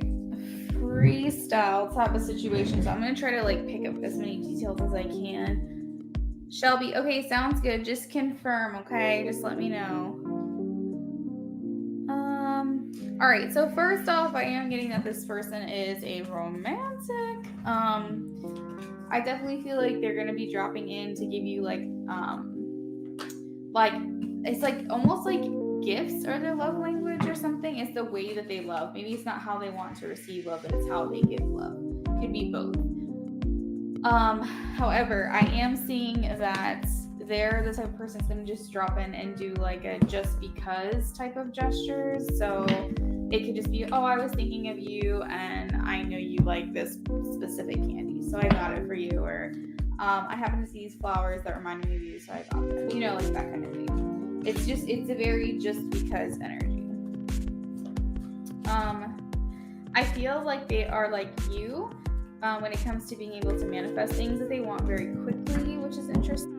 freestyle type of situation. So I'm going to try to like pick up as many details as I can. Shelby, okay, sounds good. Just confirm, okay? Just let me know. All right, so first off, I am getting that this person is a romantic. I definitely feel like they're going to be dropping in to give you like it's like almost like gifts or their love language or something. It's the way that they love. Maybe it's not how they want to receive love, but it's how they give love. Could be both. However, I am seeing that they're the type of person that's going to just drop in and do like a just because type of gestures. So it could just be, oh, I was thinking of you and I know you like this specific candy, so I got it for you. Or I happen to see these flowers that remind me of you, so I got them. You know, like that kind of thing. It's a very just because energy. I feel like they are like you when it comes to being able to manifest things that they want very quickly, which is interesting.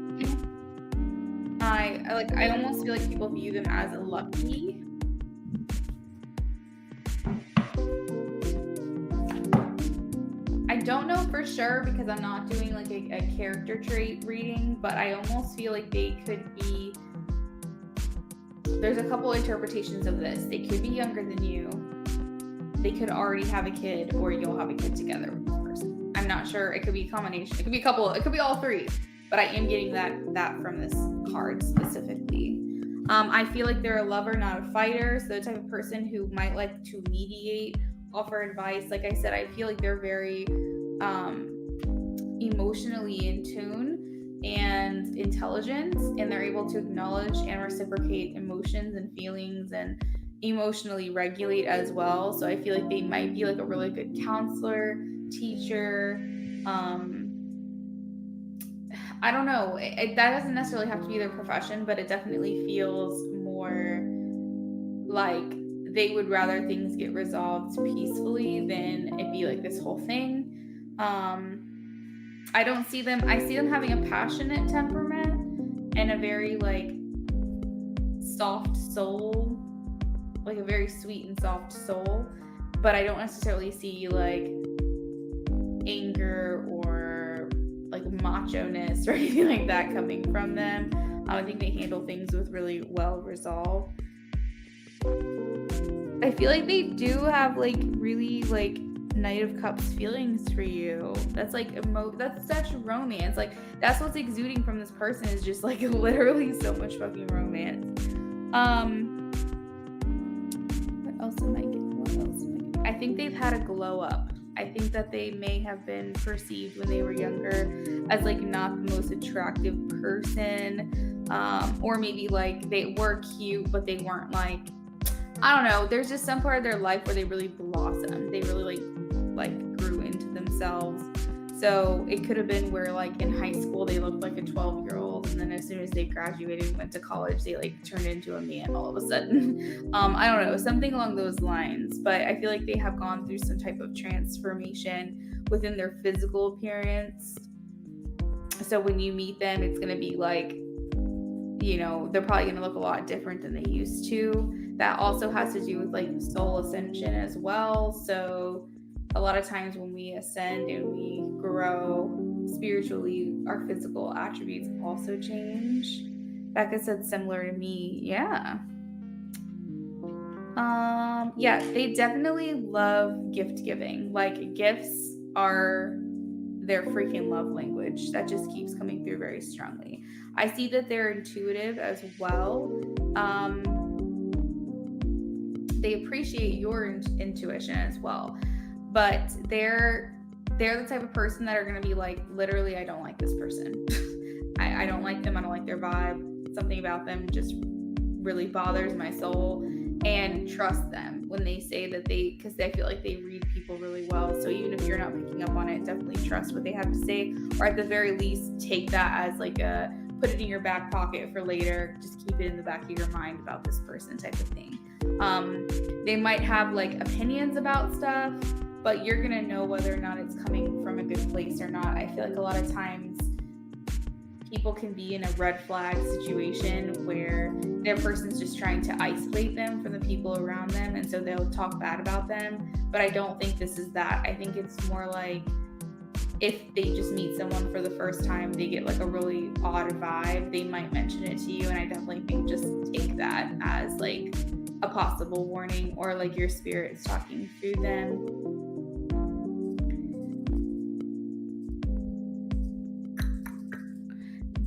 I almost feel like people view them as lucky. don't know for sure because I'm not doing like a character trait reading, but I almost feel like they could be, there's a couple interpretations of this. They could be younger than you, they could already have a kid, or you'll have a kid together with this person. I'm not sure. It could be a combination. It could be a couple. It could be all three. But I am getting that from this card specifically. I feel like they're a lover, not a fighter. So the type of person who might like to mediate, offer advice. Like I said, I feel like they're very emotionally in tune and intelligent, and they're able to acknowledge and reciprocate emotions and feelings and emotionally regulate as well. So I feel like they might be like a really good counselor, teacher. I don't know. That doesn't necessarily have to be their profession, but it definitely feels more like they would rather things get resolved peacefully than it be like this whole thing. I don't see them. I see them having a passionate temperament and a very like soft soul, like a very sweet and soft soul, but I don't necessarily see like anger or like macho-ness or anything like that coming from them. I think they handle things with really well resolve. I feel like they do have like really like Knight of Cups feelings for you. That's like that's such romance. Like that's what's exuding from this person is just like literally so much fucking romance. What else am I getting? I think they've had a glow up. I think that they may have been perceived when they were younger as like not the most attractive person, or maybe like they were cute but they weren't like, I don't know, there's just some part of their life where they really blossomed. They really like grew into themselves. So it could have been where like in high school they looked like a 12-year-old, and then as soon as they graduated and went to college, they like turned into a man all of a sudden. I don't know, something along those lines. But I feel like they have gone through some type of transformation within their physical appearance. So when you meet them, it's going to be like, you know, they're probably going to look a lot different than they used to. That also has to do with like soul ascension as well. So a lot of times when we ascend and we grow spiritually, our physical attributes also change. Becca said similar to me. Yeah. Yeah, they definitely love gift giving. Like gifts are their freaking love language. That just keeps coming through very strongly. I see that they're intuitive as well. They appreciate your intuition as well. But they're the type of person that are going to be like, literally, I don't like this person. I don't like them. I don't like their vibe. Something about them just really bothers my soul. And trust them when they say that because I feel like they read people really well. So even if you're not picking up on it, definitely trust what they have to say. Or at the very least, take that as like put it in your back pocket for later. Just keep it in the back of your mind about this person type of thing. They might have like opinions about stuff, but you're going to know whether or not it's coming from a good place or not. I feel like a lot of times people can be in a red flag situation where their person's just trying to isolate them from the people around them, and so they'll talk bad about them. But I don't think this is that. I think it's more like if they just meet someone for the first time, they get like a really odd vibe, they might mention it to you, and I definitely think just take that as like a possible warning, or like your spirit's talking through them.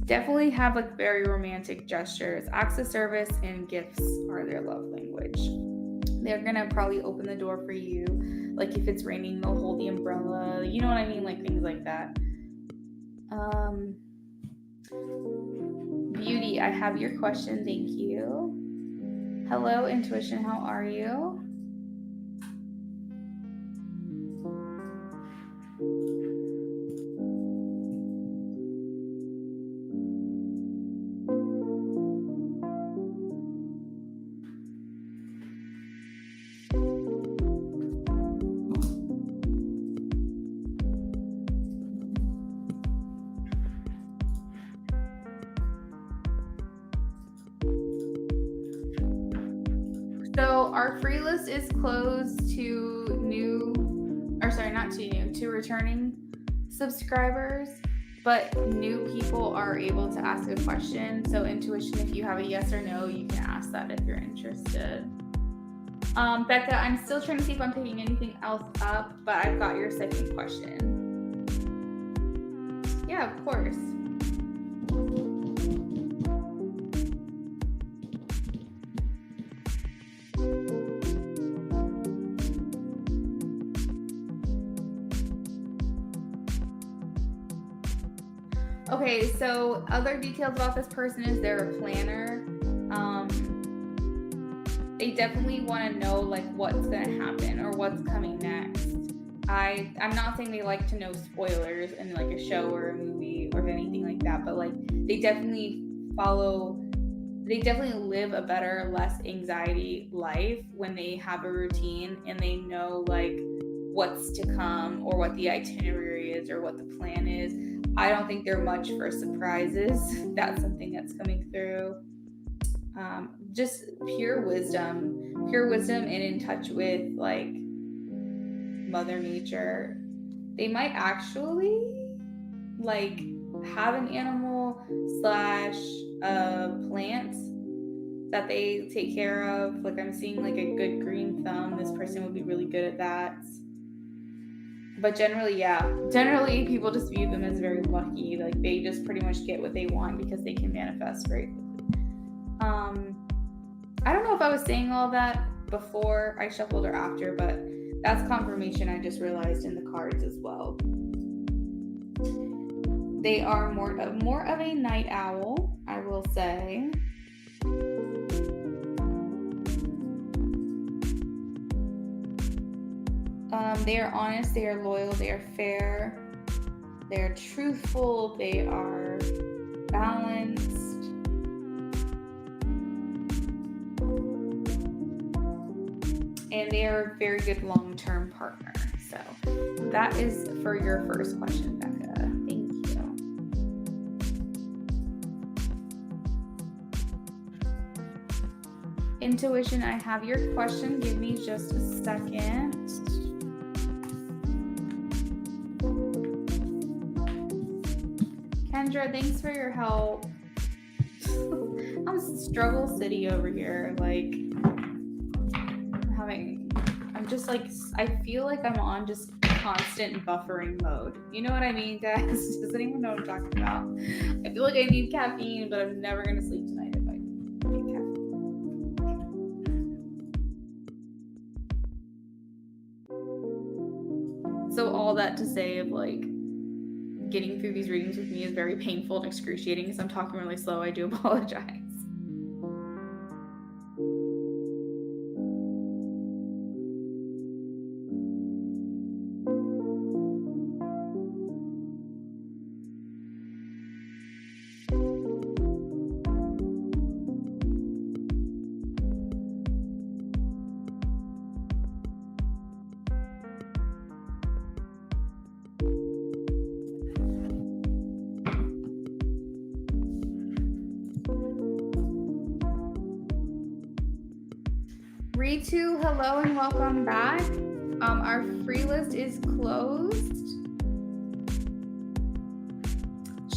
Definitely have like very romantic gestures. Acts of service and gifts are their love language. They're gonna probably open the door for you. Like if it's raining, they'll hold the umbrella. You know what I mean? Like things like that. Beauty, I have your question. Thank you. Hello, intuition. How are you? So our free list is closed to not too new, to returning subscribers, but new people are able to ask a question. So intuition, if you have a yes or no, you can ask that if you're interested. Becca, I'm still trying to see if I'm picking anything else up, but I've got your second question. Yeah, of course. Okay, so other details about this person is they're a planner. They definitely want to know like what's going to happen or what's coming next. I'm not saying they like to know spoilers in like a show or a movie or anything like that, but like they definitely live a better, less anxiety life when they have a routine and they know like what's to come or what the itinerary is or what the plan is. I don't think they're much for surprises. That's something that's coming through. Just pure wisdom and in touch with like Mother Nature. They might actually like have an animal / plant that they take care of. Like I'm seeing like a good green thumb. This person would be really good at that. But generally people just view them as very lucky. Like they just pretty much get what they want because they can manifest very quickly. I don't know if I was saying all that before I shuffled or after, but that's confirmation I just realized in the cards as well. They are more of a night owl, I will say. They are honest, they are loyal, they are fair, they are truthful, they are balanced. And they are a very good long-term partner. So that is for your first question, Becca. Thank you. Intuition, I have your question. Give me just a second. Kendra, thanks for your help. I'm struggle city over here. Like, I'm just like, I feel like I'm on just constant buffering mode. You know what I mean, guys? Does anyone know what I'm talking about? I feel like I need caffeine, but I'm never going to sleep tonight if I take caffeine. So all that to say of like, getting through these readings with me is very painful and excruciating because I'm talking really slow. I do apologize. Ritu, hello and welcome back. Our free list is closed.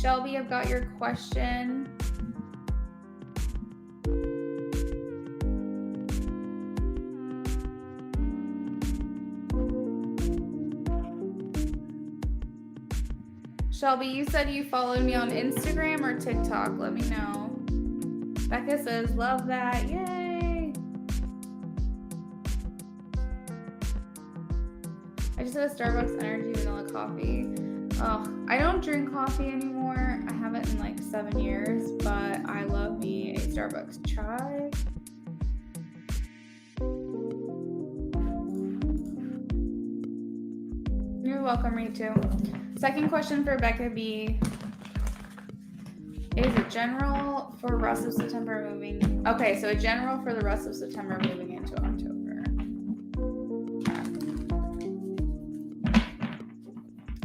Shelby, I've got your question. Shelby, you said you followed me on Instagram or TikTok. Let me know. Becca says, love that. Yay. I just had a Starbucks energy vanilla coffee. Oh, I don't drink coffee anymore. I haven't in like 7 years, but I love me a Starbucks chai. You're welcome, Ritu. Second question for Becca B. Is it general for rest of September moving? Okay, so a general for the rest of September moving into October.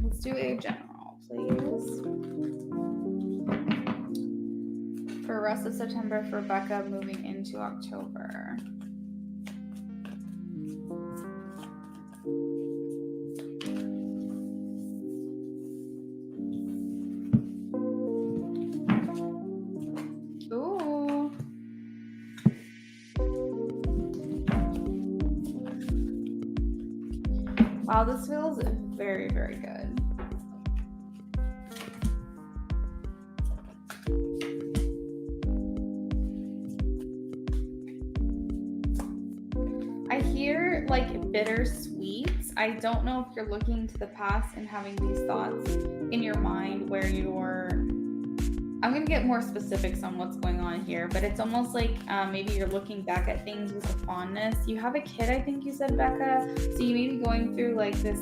Let's do a general, please. For rest of September for Becca moving into October. Wow, this feels very, very good. I hear like bittersweet. I don't know if you're looking to the past and having these thoughts in your mind where I'm going to get more specifics on what's going on here, but it's almost like maybe you're looking back at things with a fondness. You have a kid, I think you said, Becca. So you may be going through like this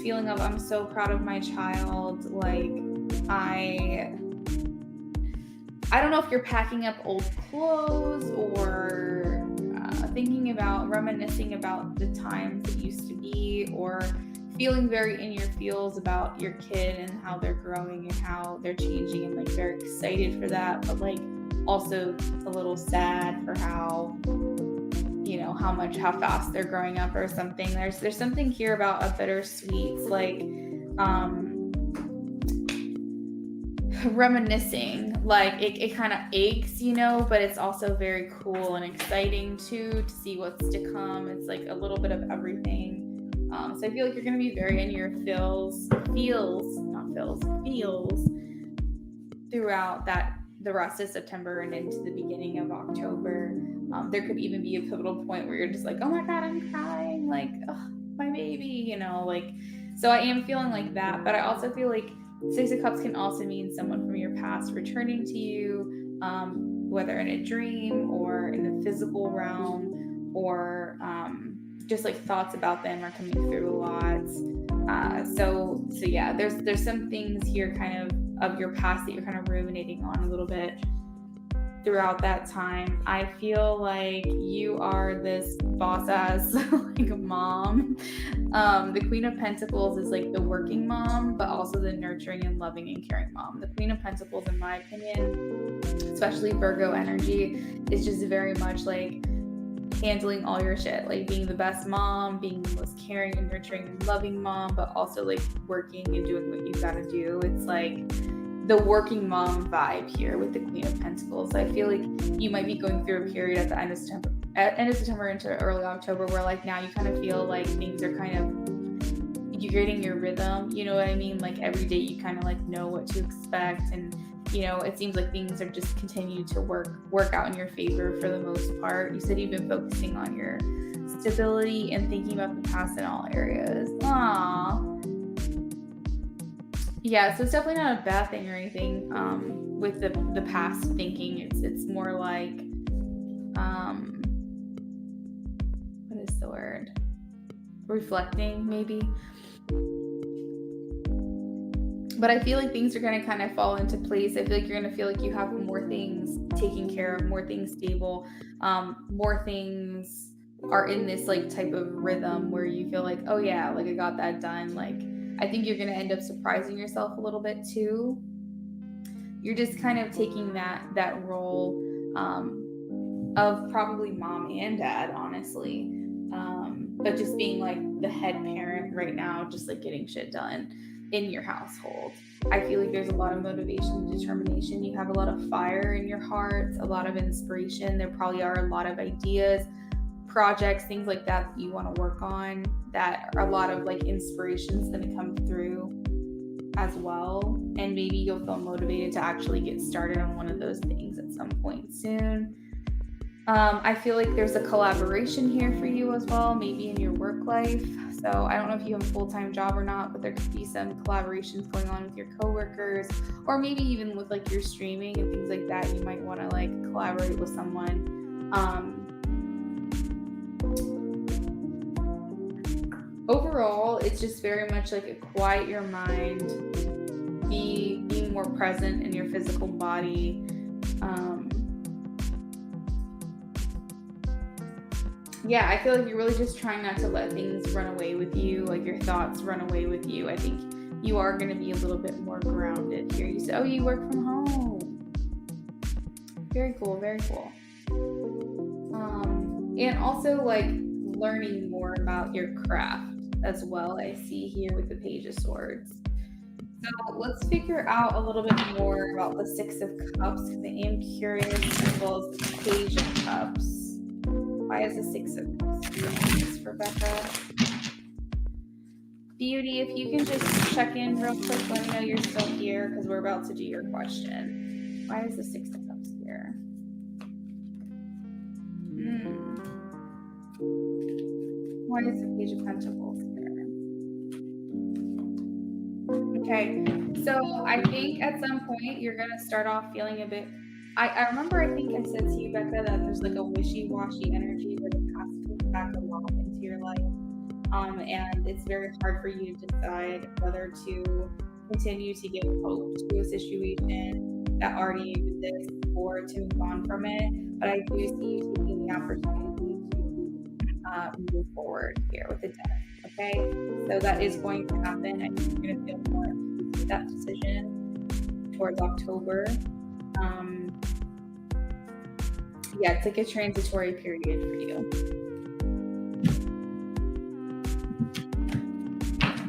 feeling of, I'm so proud of my child. Like I don't know if you're packing up old clothes or thinking about, reminiscing about the times it used to be, or feeling very in your feels about your kid and how they're growing and how they're changing, and like very excited for that, but like also a little sad for how fast they're growing up or something. There's something here about a bittersweet, like reminiscing, like it kind of aches, but it's also very cool and exciting too, to see what's to come. It's like a little bit of everything. So I feel like you're going to be very in your feels throughout the rest of September and into the beginning of October. There could even be a pivotal point where you're just like, oh my God, I'm crying, like, oh, my baby, like, so I am feeling like that. But I also feel like Six of Cups can also mean someone from your past returning to you, whether in a dream or in the physical realm, or just like thoughts about them are coming through a lot. So yeah, there's some things here kind of your past that you're kind of ruminating on a little bit throughout that time. I feel like you are this boss ass like mom. The Queen of Pentacles is like the working mom, but also the nurturing and loving and caring mom. The Queen of Pentacles, in my opinion, especially Virgo energy, is just very much like handling all your shit, like being the best mom, being the most caring and nurturing and loving mom, but also like working and doing what you gotta do. It's like the working mom vibe here with the Queen of Pentacles. I feel like you might be going through a period at the end of September into early October where like now you kind of feel like things are kind of, you're getting your rhythm, you know what I mean? Like every day you kind of like know what to expect, and it seems like things are just continuing to work out in your favor for the most part. You said you've been focusing on your stability and thinking about the past in all areas. Aww. Yeah, so it's definitely not a bad thing or anything with the past thinking. It's more like, what is the word? Reflecting, maybe. But I feel like things are going to kind of fall into place. I feel like you're going to feel like you have more things taken care of, more things stable, more things are in this like type of rhythm where you feel like, oh yeah, like I got that done. Like I think you're going to end up surprising yourself a little bit too. You're just kind of taking that role of probably mom and dad, honestly. But just being like the head parent right now, just like getting shit done in your household. I feel like there's a lot of motivation, determination. You have a lot of fire in your heart, a lot of inspiration. There probably are a lot of ideas, projects, things like that you want to work on, that are a lot of like inspiration's going to come through as well. And maybe you'll feel motivated to actually get started on one of those things at some point soon. I feel like there's a collaboration here for you as well, maybe in your work life. So I don't know if you have a full-time job or not, but there could be some collaborations going on with your coworkers, or maybe even with like your streaming and things like that. You might want to like collaborate with someone. Overall, it's just very much like a quiet your mind, being more present in your physical body. Yeah, I feel like you're really just trying not to let things run away with you, like your thoughts run away with you. I think you are going to be a little bit more grounded here. You said, oh, you work from home. Very cool, very cool. And also like learning more about your craft as well, I see here with the Page of Swords. So let's figure out a little bit more about the Six of Cups, because I am curious, as well as the Page of Cups. Why is the Six of Cups for Becca? Beauty, if you can just check in real quick, let me know you're still here because we're about to do your question. Why is the Six of Cups here? Why is the Page of Pentacles here? Okay, so I think at some point you're going to start off feeling a bit. I remember, I think I said to you, Becca, that there's like a wishy-washy energy where the past comes back a lot into your life. And it's very hard for you to decide whether to continue to give hope to a situation that already exists or to move on from it. But I do see you taking the opportunity to move forward here with the Death. Okay, so that is going to happen. I think you're going to feel more at peace with that decision towards October. Yeah, it's like a transitory period for you.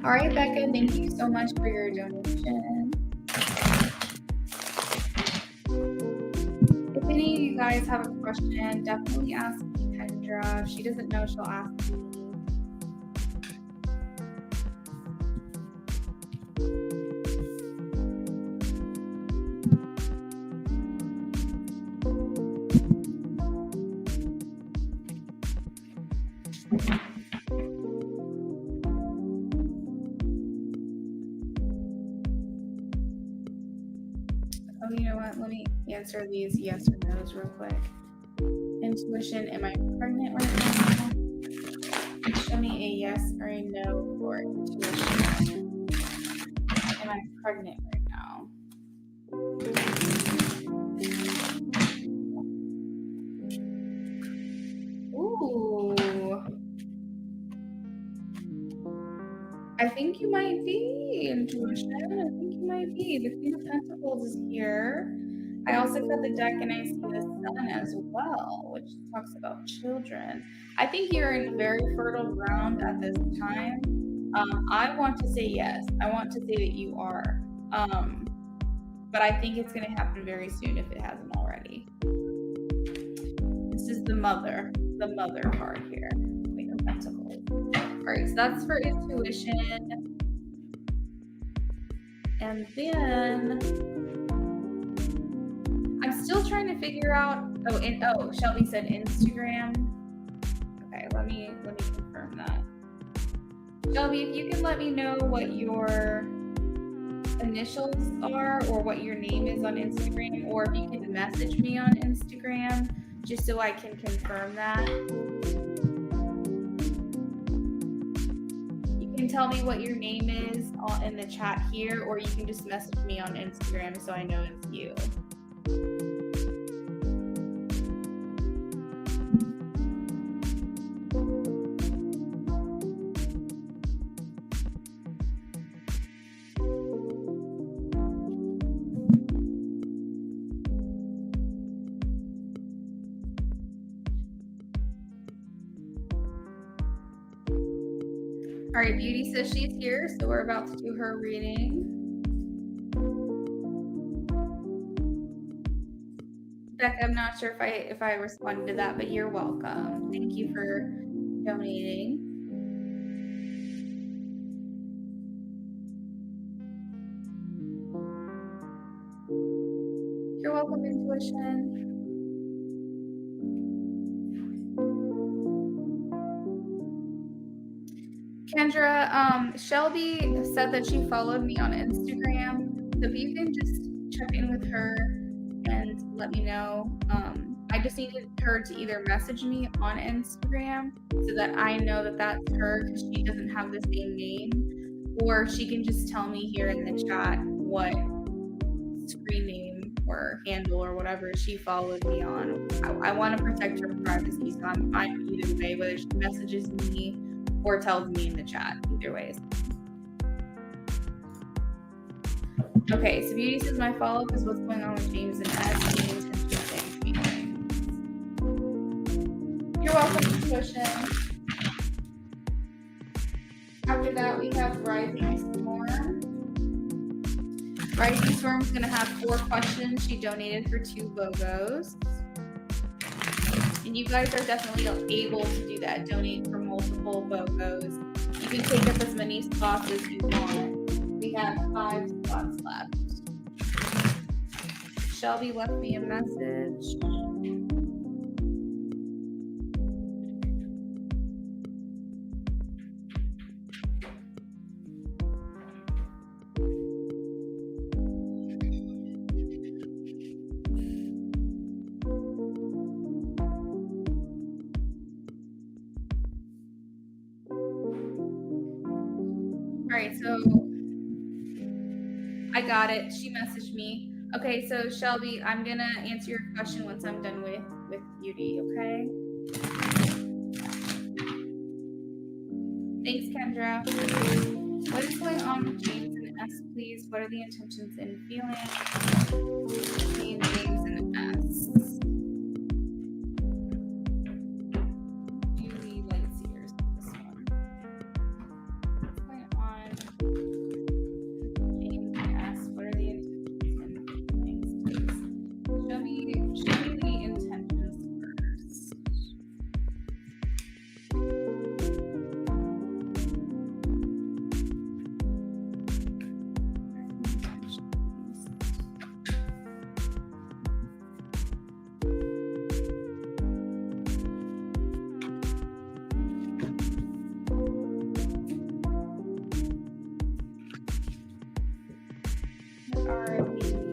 All right, Becca, thank you so much for your donation. If any of you guys have a question, definitely ask Kendra. If she doesn't know, she'll ask me. Oh, you know what? Let me answer these yes or no's real quick. Intuition, am I pregnant right now? Show me a yes or a no for intuition. Am I pregnant right now? Ooh. I think you might be, intuition. I think you might be. The Queen of Pentacles is here. I also got the deck and I see the Sun as well, which talks about children. I think you're in very fertile ground at this time. I want to say yes. I want to say that you are. But I think it's going to happen very soon if it hasn't already. This is the mother card here. Queen of Pentacles. All right, so that's for intuition. And then I'm still trying to figure out. Shelby said Instagram. Okay, let me confirm that. Shelby, if you can let me know what your initials are or what your name is on Instagram, or if you can message me on Instagram just so I can confirm that. You can tell me what your name is in the chat here, or you can just message me on Instagram so I know it's you. All right, Beauty says she's here, so we're about to do her reading. Becca, I'm not sure if I responded to that, but you're welcome. Thank you for donating. You're welcome, intuition. Kendra, Shelby said that she followed me on Instagram. So if you can just check in with her and let me know. I just needed her to either message me on Instagram so that I know that that's her because she doesn't have the same name, or she can just tell me here in the chat what screen name or handle or whatever she followed me on. I want to protect her privacy, so I'm fine either way, whether she messages me or tells me in the chat. Either way. Okay, so Beauty says my follow-up is what's going on with James and Ed. James interesting feelings. You're welcome, Intuition. After that, we have Rising Storm. Rising Storm's going to have 4 questions. She donated for 2 BOGOs. And you guys are definitely able to do that. Donate for multiple BOGOs. You can take up as many spots as you want. We have 5 spots left. Shelby left me a message. Alright, so I got it. She messaged me. Okay, so Shelby, I'm gonna answer your question once I'm done with Beauty, okay? Thanks, Kendra. What is going on with James and S, please? What are the intentions and feelings between James and S? Beauty light seers for this one. What's going on? James and S, what are the intentions and feelings, please? Show me the intentions first. What are the feelings?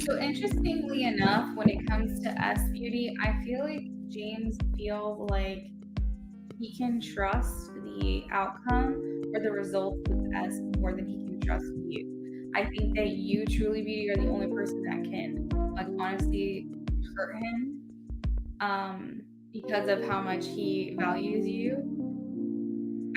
So interestingly enough, when it comes to S Beauty, I feel like James feels like he can trust the outcome or the results with S more than he can trust you. I think that you, truly, Beauty, are the only person that can, like, honestly hurt him because of how much he values you.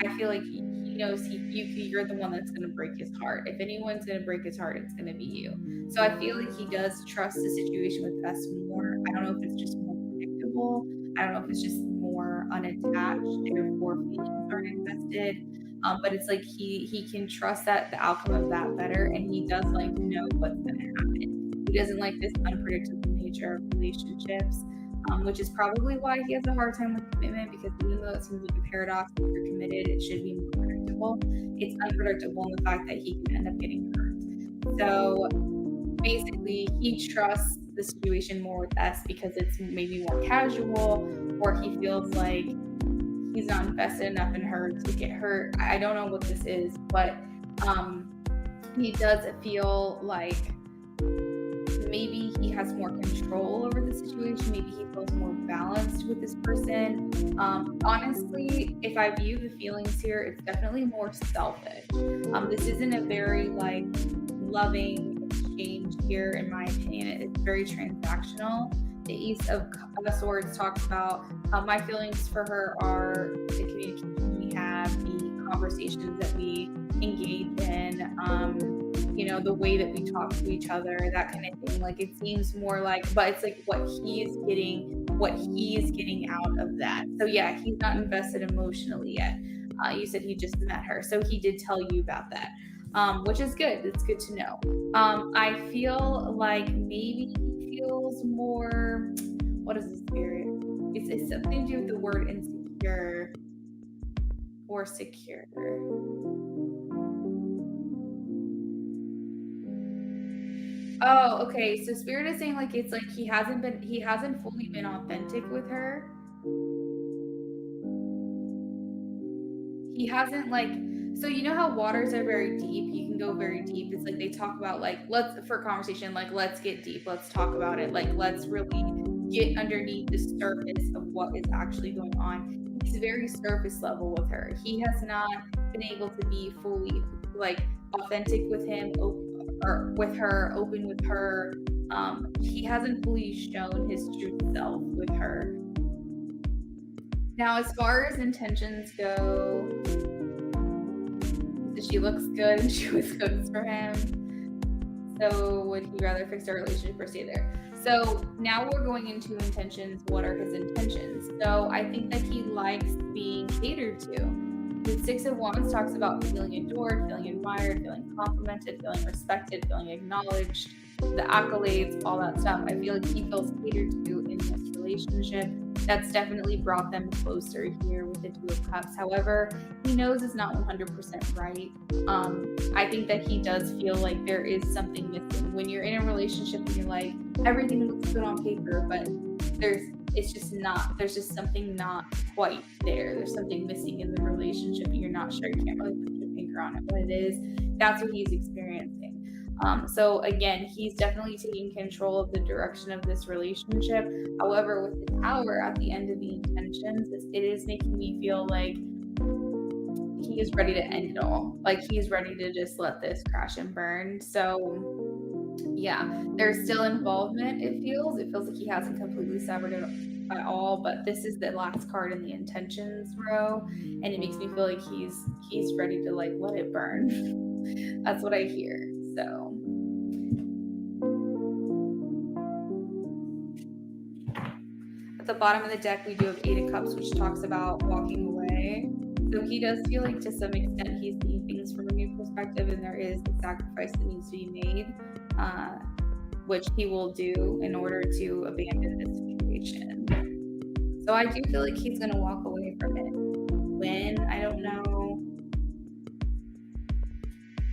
I feel like he knows you're the one that's going to break his heart. If anyone's going to break his heart, it's going to be you. So I feel like he does trust the situation with us more. I don't know if it's just more predictable. I don't know if it's just more unattached, therefore feelings aren't invested. But it's like he can trust that the outcome of that better, and he does like to know what's going to happen. He doesn't like this unpredictable nature of relationships. Which is probably why he has a hard time with commitment, because even though it seems like a paradox, if you're committed, it should be more predictable. It's unpredictable in the fact that he can end up getting hurt. So basically, he trusts the situation more with S because it's maybe more casual, or he feels like he's not invested enough in her to get hurt. I don't know what this is, but he does feel like maybe he has more control over the situation. Maybe he feels more balanced with this person. Honestly, if I view the feelings here, it's definitely more selfish. This isn't a very like loving exchange here, in my opinion. It's very transactional. The Ace of Swords talks about my feelings for her are the communication we have, the conversations that we engage in, the way that we talk to each other, that kind of thing. Like, it seems more like, but it's like what he's getting out of that. So yeah, he's not invested emotionally yet. You said he just met her, so he did tell you about that, which is good. It's good to know. I feel like maybe he feels more, what is the spirit? It's something to do with the word insecure or secure. Oh, okay. So Spirit is saying like it's like he hasn't fully been authentic with her. He hasn't so you know how waters are very deep, you can go very deep. It's like they talk about like for conversation, like let's get deep, let's talk about it, like let's really get underneath the surface of what is actually going on. He's very surface level with her. He has not been able to be fully like authentic with him, or with her, open with her. He hasn't fully shown his true self with her. Now, as far as intentions go, she looks good and she was good for him. So would he rather fix their relationship or stay there? So now we're going into intentions. What are his intentions? So I think that he likes being catered to. The Six of Wands talks about feeling adored, feeling admired, feeling complimented, feeling respected, feeling acknowledged, the accolades, all that stuff. I feel like he feels catered to in this relationship. That's definitely brought them closer here with the Two of Cups. However, he knows it's not 100% right. I think that he does feel like there is something missing. When you're in a relationship and you're like, everything looks good on paper, but there's just something not quite there. There's something missing in the relationship and you're not sure. You can't really put your finger on it, what it is. That's what he's experiencing. So again, he's definitely taking control of the direction of this relationship. However, with the Tower at the end of the intentions, it is making me feel like he is ready to end it all. Like he's ready to just let this crash and burn. So yeah, there's still involvement. It feels like he hasn't completely severed it at all, but this is the last card in the intentions row, and it makes me feel like he's ready to like let it burn. That's what I hear. So at the bottom of the deck, we do have Eight of Cups, which talks about walking away. So he does feel like to some extent he's seeing things from a new perspective, and there is a sacrifice that needs to be made, which he will do in order to abandon this situation. So I do feel like he's going to walk away from it. When? I don't know.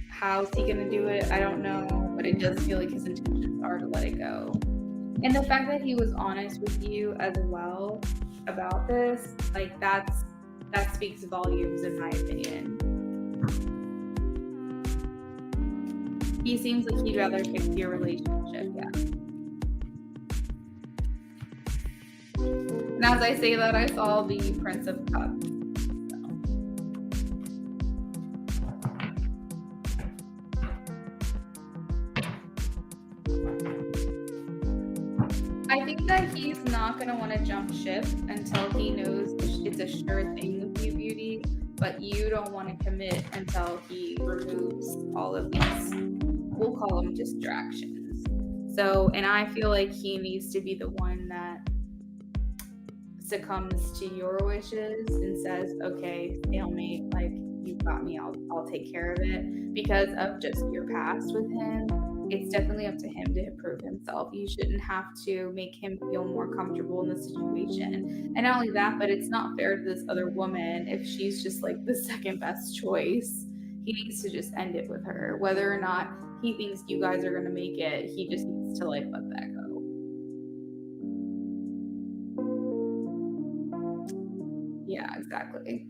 How's he going to do it? I don't know. But it does feel like his intentions are to let it go. And the fact that he was honest with you as well about this, like that speaks volumes in my opinion. He seems like he'd rather fix your relationship, yeah. And as I say that, I saw the Prince of Cups. I think that he's not going to want to jump ship until he knows it's a sure thing with you, Beauty, but you don't want to commit until he removes all of these, we'll call them distractions. So, and I feel like he needs to be the one that succumbs to your wishes and says, okay, stalemate, like you've got me, I'll take care of it. Because of just your past with him, it's definitely up to him to prove himself. You shouldn't have to make him feel more comfortable in the situation. And not only that, but it's not fair to this other woman if she's just like the second best choice. He needs to just end it with her. Whether or not he thinks you guys are going to make it, he just needs to like let that go. Yeah, exactly.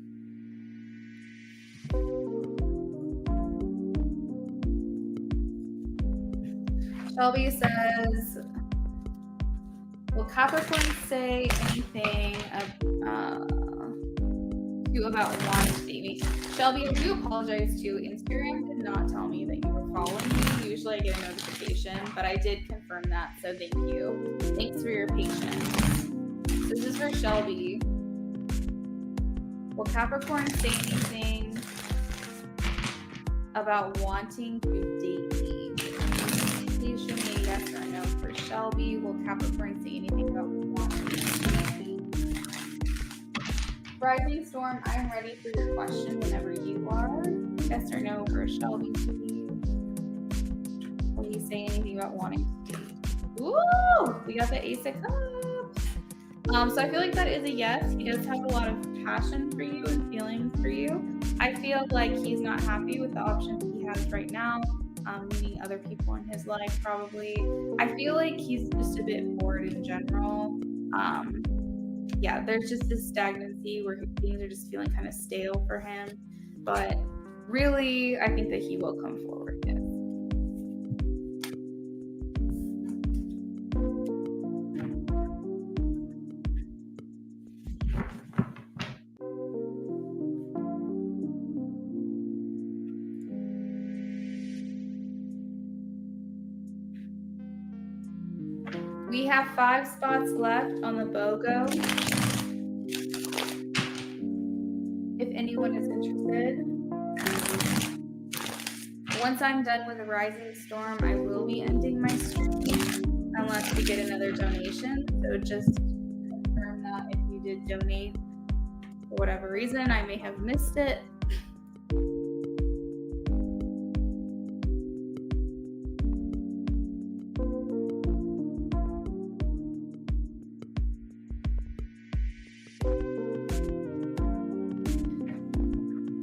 Shelby says, will Capricorn say anything about wanting to date me? Shelby, I do apologize too. Instagram did not tell me that you were following me. Usually I get a notification, but I did confirm that, so thank you. Thanks for your patience. This is for Shelby. Will Capricorn say anything about wanting to date me? Please show me a yes or a no for Shelby. Will Capricorn say anything about wanting to date me? Rising Storm, I'm ready for your question whenever you are. Yes or no for Shelby, please. Will he say anything about wanting to date? Ooh, we got the Ace of Cups. So I feel like that is a yes. He does have a lot of passion for you and feelings for you. I feel like he's not happy with the options he has right now. Meeting other people in his life probably. I feel like he's just a bit bored in general. Yeah, there's just this stagnancy where things are just feeling kind of stale for him. But really, I think that he will come forward, yes. We have 5 spots left on the BOGO. If anyone is interested. Once I'm done with the Rising Storm, I will be ending my stream. unless we get another donation. So just confirm that if you did donate for whatever reason. I may have missed it.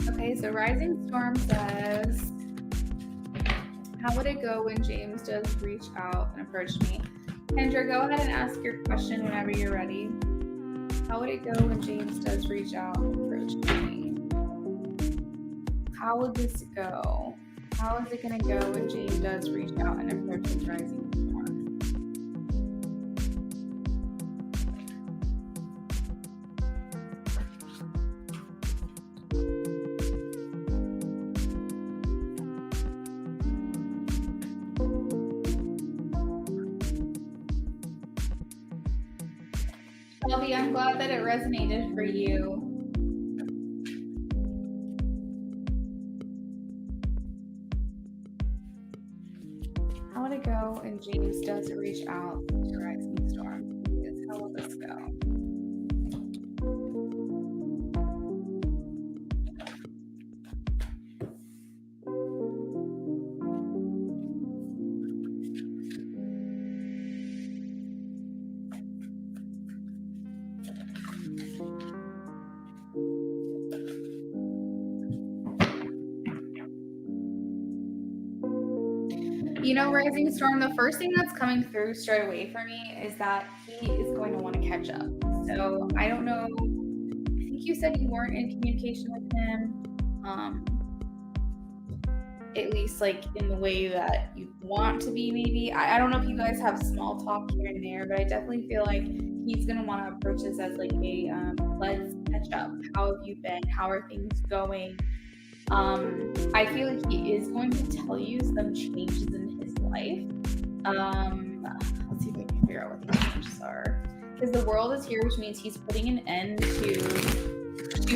Okay, so Rising Storm says, how would it go when James does reach out and approach me? Kendra, go ahead and ask your question whenever you're ready. How would it go when James does reach out and approach me? How would this go? How is it going to go when James does reach out and approach his Rising Storm? Shelby, I'm glad that it resonated for you. How would it go when James does reach out to Rising Storm? How will this go? You know, Rising Storm, the first thing that's coming through straight away for me is that he is going to want to catch up. So I don't know. I think you said you weren't in communication with him, at least like in the way that you want to be, maybe. I don't know if you guys have small talk here and there, but I definitely feel like he's going to want to approach this as like a let's catch up. How have you been? How are things going? I feel like he is going to tell you some changes in his life. Let's see if I can figure out what these changes are. Because the world is here, which means he's putting an end to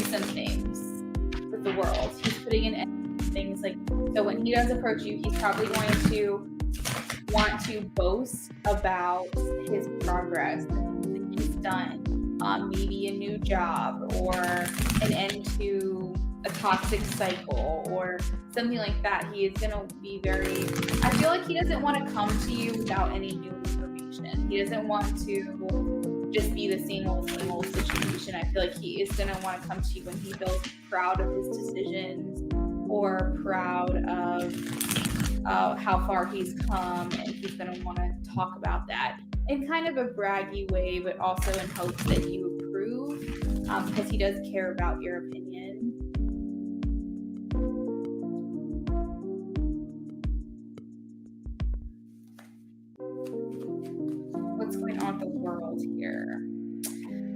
some things with the world. He's putting an end to things like, so when he does approach you, he's probably going to want to boast about his progress, that he's done, maybe a new job or an end to a toxic cycle or something like that. He is going to be I feel like he doesn't want to come to you without any new information. He doesn't want to just be the same old situation. I feel like he is going to want to come to you when he feels proud of his decisions or proud of how far he's come, and he's going to want to talk about that in kind of a braggy way, but also in hopes that you approve, because he does care about your opinion. What's going on with the world here?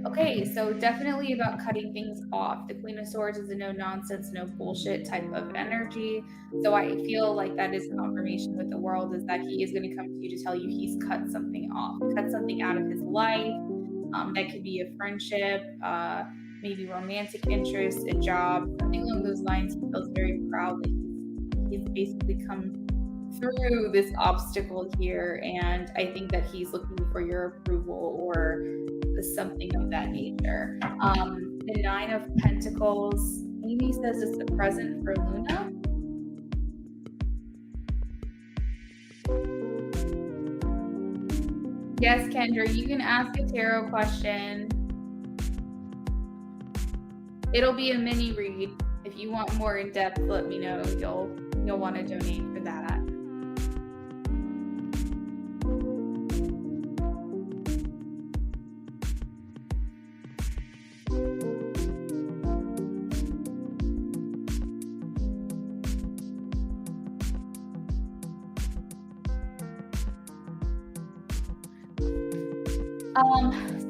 Okay, so definitely about cutting things off. The Queen of Swords is a no nonsense, no bullshit type of energy. So I feel like that is confirmation with the world, is that he is going to come to you to tell you he's cut something off, cut something out of his life. That could be a friendship, maybe romantic interest, a job, something along those lines. He feels very proud that he's basically come through this obstacle here, and I think that he's looking for your approval or something of that nature. The Nine of Pentacles, Amy says it's a present for Luna. Yes, Kendra, you can ask a tarot question. It'll be a mini read. If you want more in depth, let me know. You'll want to donate for that.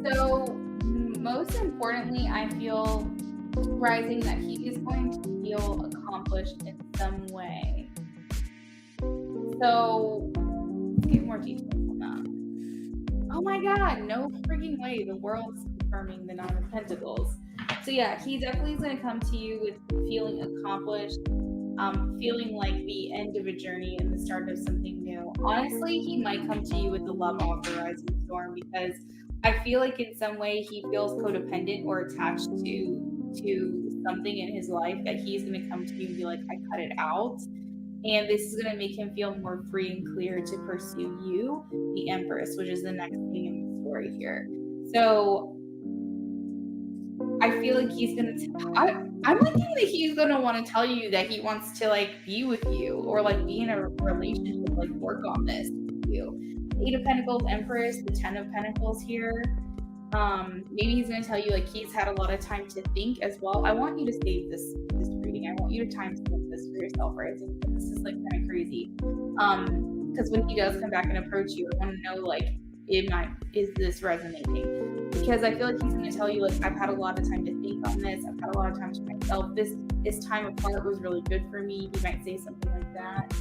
So most importantly, I feel, Rising, that he is going to feel accomplished in some way. So let's get more details on that. Oh my God, no freaking way. The world's confirming the Nine of Pentacles. So yeah, he definitely is going to come to you with feeling accomplished, feeling like the end of a journey and the start of something new. Honestly, he might come to you with the love offer, Rising Storm, because I feel like in some way he feels codependent or attached to something in his life that he's going to come to you and be like, I cut it out. And this is going to make him feel more free and clear to pursue you, the Empress, which is the next thing in the story here. So I feel like he's going to, I'm like thinking that he's going to want to tell you that he wants to like be with you or like be in a relationship, like work on this with you. Eight of Pentacles, Empress, the 10 of Pentacles here. Maybe he's going to tell you like he's had a lot of time to think as well. I want you to save this reading. I want you to time stamp this for yourself, right? So this is like kind of crazy. Because when he does come back and approach you, I want to know like, is this resonating? Because I feel like he's going to tell you like, I've had a lot of time to think on this. I've had a lot of time to myself. This time apart was really good for me. He might say something like that.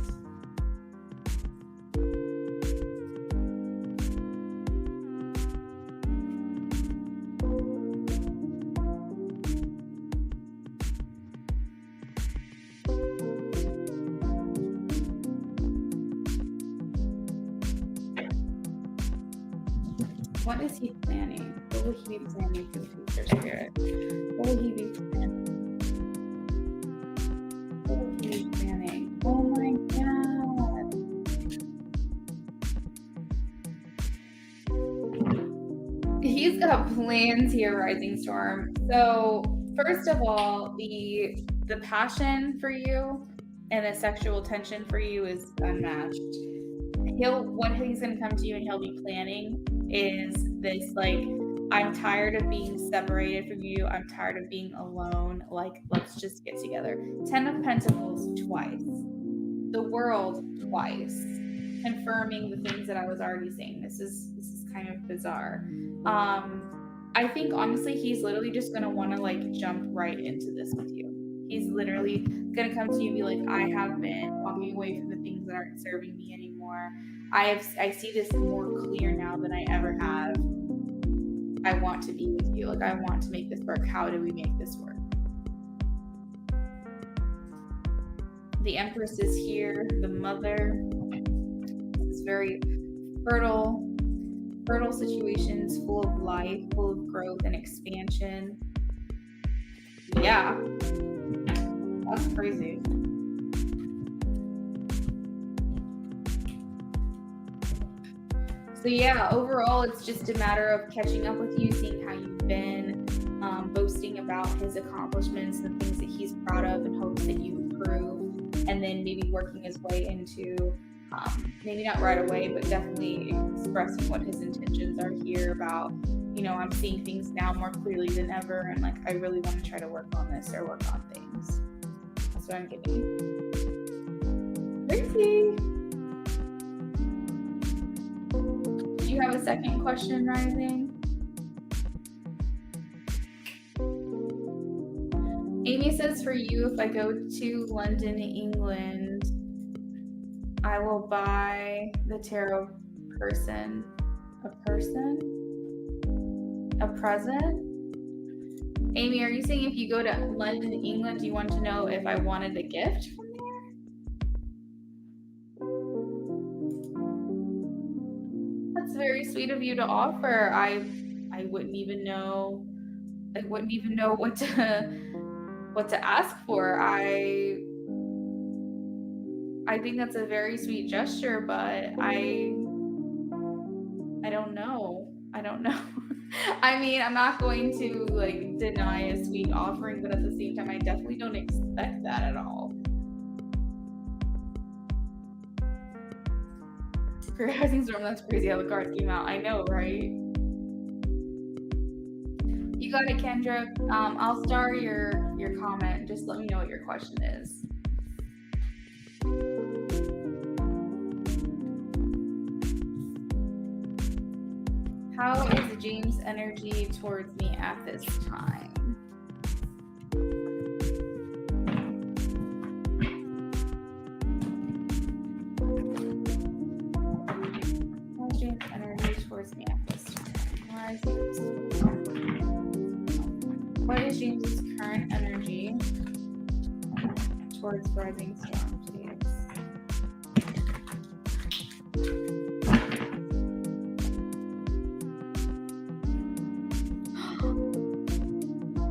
What is he planning? What will he be planning for the future, Spirit? What will he be planning? What will he be planning? Oh my God. He's got plans here, Rising Storm. So first of all, the passion for you and the sexual tension for you is unmatched. What he's going to come to you and he'll be planning is this like, I'm tired of being separated from you. I'm tired of being alone. Like, let's just get together. 10 of Pentacles twice. The World twice. Confirming the things that I was already saying. This is kind of bizarre. I think honestly he's literally just going to want to like jump right into this with you. He's literally going to come to you and be like, I have been walking away from the things that aren't serving me anymore. I see this more clear now than I ever have. I want to be with you. Like, I want to make this work. How do we make this work? The Empress is here. The Mother. This is very fertile situations, full of life, full of growth and expansion. Yeah. That's crazy. So yeah, overall, it's just a matter of catching up with you, seeing how you've been, boasting about his accomplishments and the things that he's proud of in hopes that you improve, and then maybe working his way into, maybe not right away, but definitely expressing what his intentions are here about, you know, I'm seeing things now more clearly than ever, and like, I really want to try to work on this or work on things. That's what I'm getting. Crazy. Do you have a second question, Rising? Amy says, for you, if I go to London, England, I will buy the tarot person. A present? Amy, are you saying if you go to London, England, do you want to know if I wanted a gift from there? That's very sweet of you to offer. I wouldn't even know what to ask for. I think that's a very sweet gesture, but I don't know. I mean, I'm not going to like deny a sweet offering, but at the same time, I definitely don't expect that at all. Rising Storm, that's crazy how the cards came out. I know, right? You got it, Kendra. I'll star your comment. Just let me know what your question is. How is James' energy towards me at this time? How is James' energy towards me at this time? What is James' current energy towards Rising Storm, please? Oh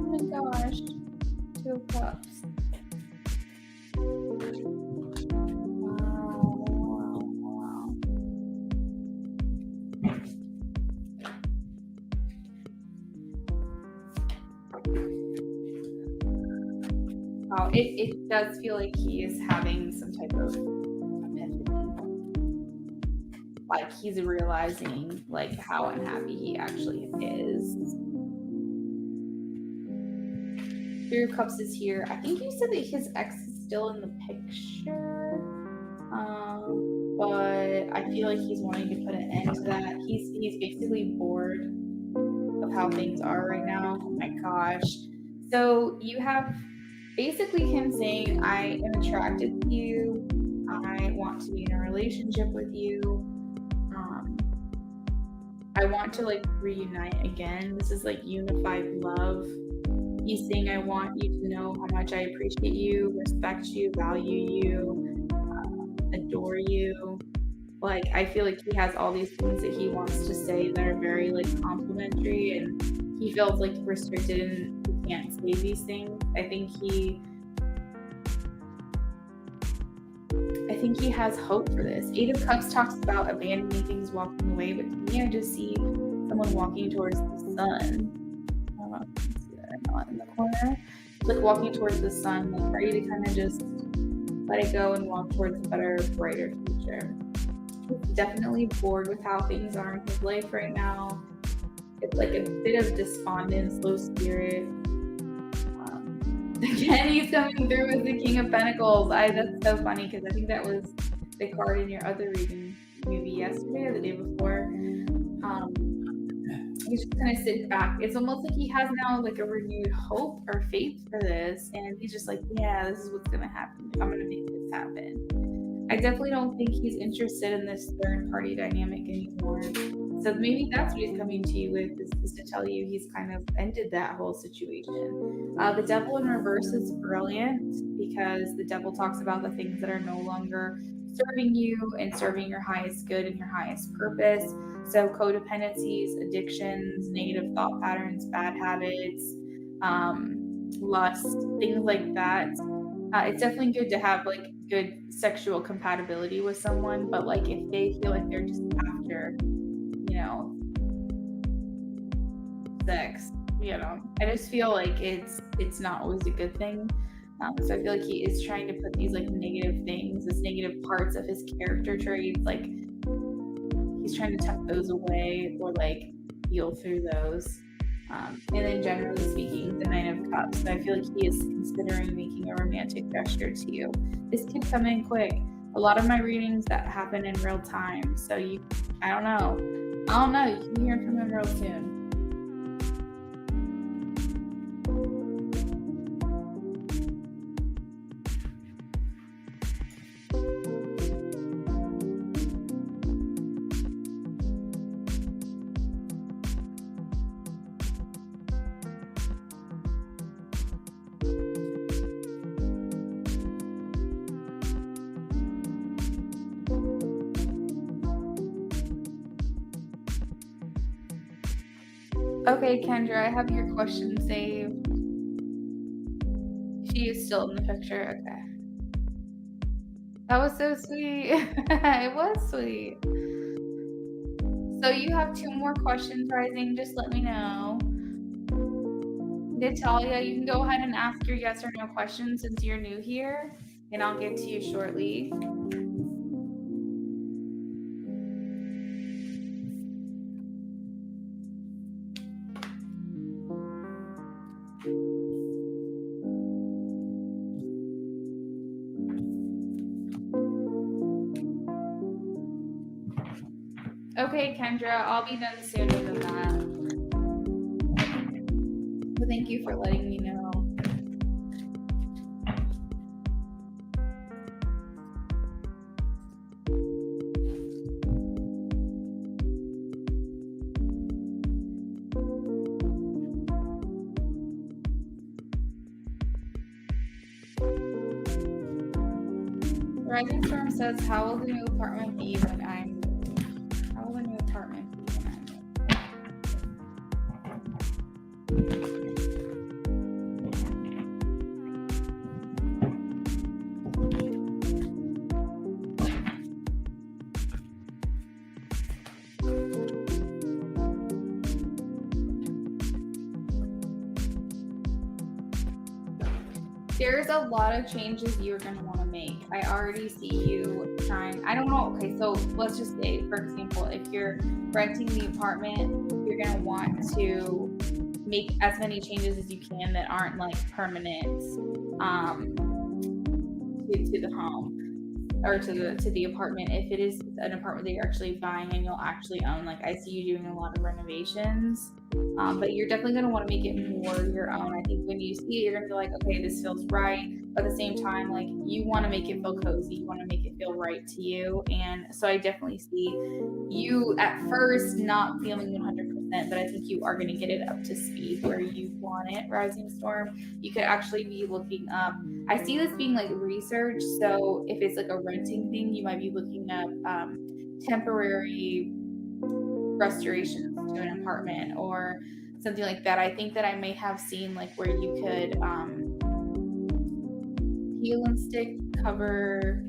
my gosh. 2 of Cups. Wow. Wow, it does feel like he is having some type of epiphany. Like he's realizing like how unhappy he actually is. 3 of Cups is here. I think you said that his ex is still in the picture. But I feel like he's wanting to put an end to that. He's basically bored of how things are right now. Oh my gosh. So you have basically him saying, I am attracted to you. I want to be in a relationship with you. I want to like reunite again. This is like unified love. He's saying, I want you to know how much I appreciate you, respect you, value you, adore you. Like, I feel like he has all these things that he wants to say that are very like complimentary, and he feels like restricted and he can't say these things. I think he has hope for this. 8 of Cups talks about abandoning things, walking away, but to me, I just see someone walking towards the sun. I don't know if you can see that or not in the corner. Like walking towards the sun, like ready to kind of just let it go and walk towards a better, brighter future. He's definitely bored with how things are in his life right now. It's like a bit of despondence, low spirit. Again, he's coming through as the King of Pentacles. That's so funny because I think that was the card in your other reading, maybe yesterday or the day before. He's just kind of sitting back. It's almost like he has now like a renewed hope or faith for this, and he's just like, yeah, this is what's gonna happen. I'm gonna make this happen. I definitely don't think he's interested in this third party dynamic anymore. So maybe that's what he's coming to you with, is to tell you he's kind of ended that whole situation. The Devil in reverse is brilliant because the Devil talks about the things that are no longer serving you and serving your highest good and your highest purpose. So codependencies, addictions, negative thought patterns, bad habits, lust, things like that. It's definitely good to have like good sexual compatibility with someone, but like if they feel like they're just after, sex, I just feel like it's not always a good thing. So I feel like he is trying to put these like negative things, these negative parts of his character traits, like he's trying to tuck those away or like heal through those. And then generally speaking, the 9 of Cups. So I feel like he is considering making a romantic gesture to you. This could come in quick. A lot of my readings that happen in real time. So I don't know. You can hear from him real soon. Okay, Kendra, I have your question saved. She is still in the picture. Okay. That was so sweet. It was sweet. So you have 2 more questions, Rising. Just let me know. Natalia, you can go ahead and ask your yes or no questions since you're new here, and I'll get to you shortly. Okay, Kendra, I'll be done sooner than that. But thank you for letting me know. Rising Storm says, how will the new apartment be when I'm there's a lot of changes you're going to want to make. I already see you trying. I don't know. Okay, so let's just say, for example, if you're renting the apartment, you're going to want to make as many changes as you can that aren't like permanent to the home or to the apartment. If it is an apartment that you're actually buying and you'll actually own, like I see you doing a lot of renovations, but you're definitely going to want to make it more your own. I think when you see it, you're going to be like, okay, this feels right. But at the same time, like you want to make it feel cozy, you want to make it feel right to you. And so I definitely see you at first not feeling 100%, but I think you are going to get it up to speed where you want it. Rising Storm, you could actually be looking up. I see this being like research. So if it's like a renting thing, you might be looking up temporary restorations to an apartment or something like that. I think that I may have seen like where you could peel and stick cover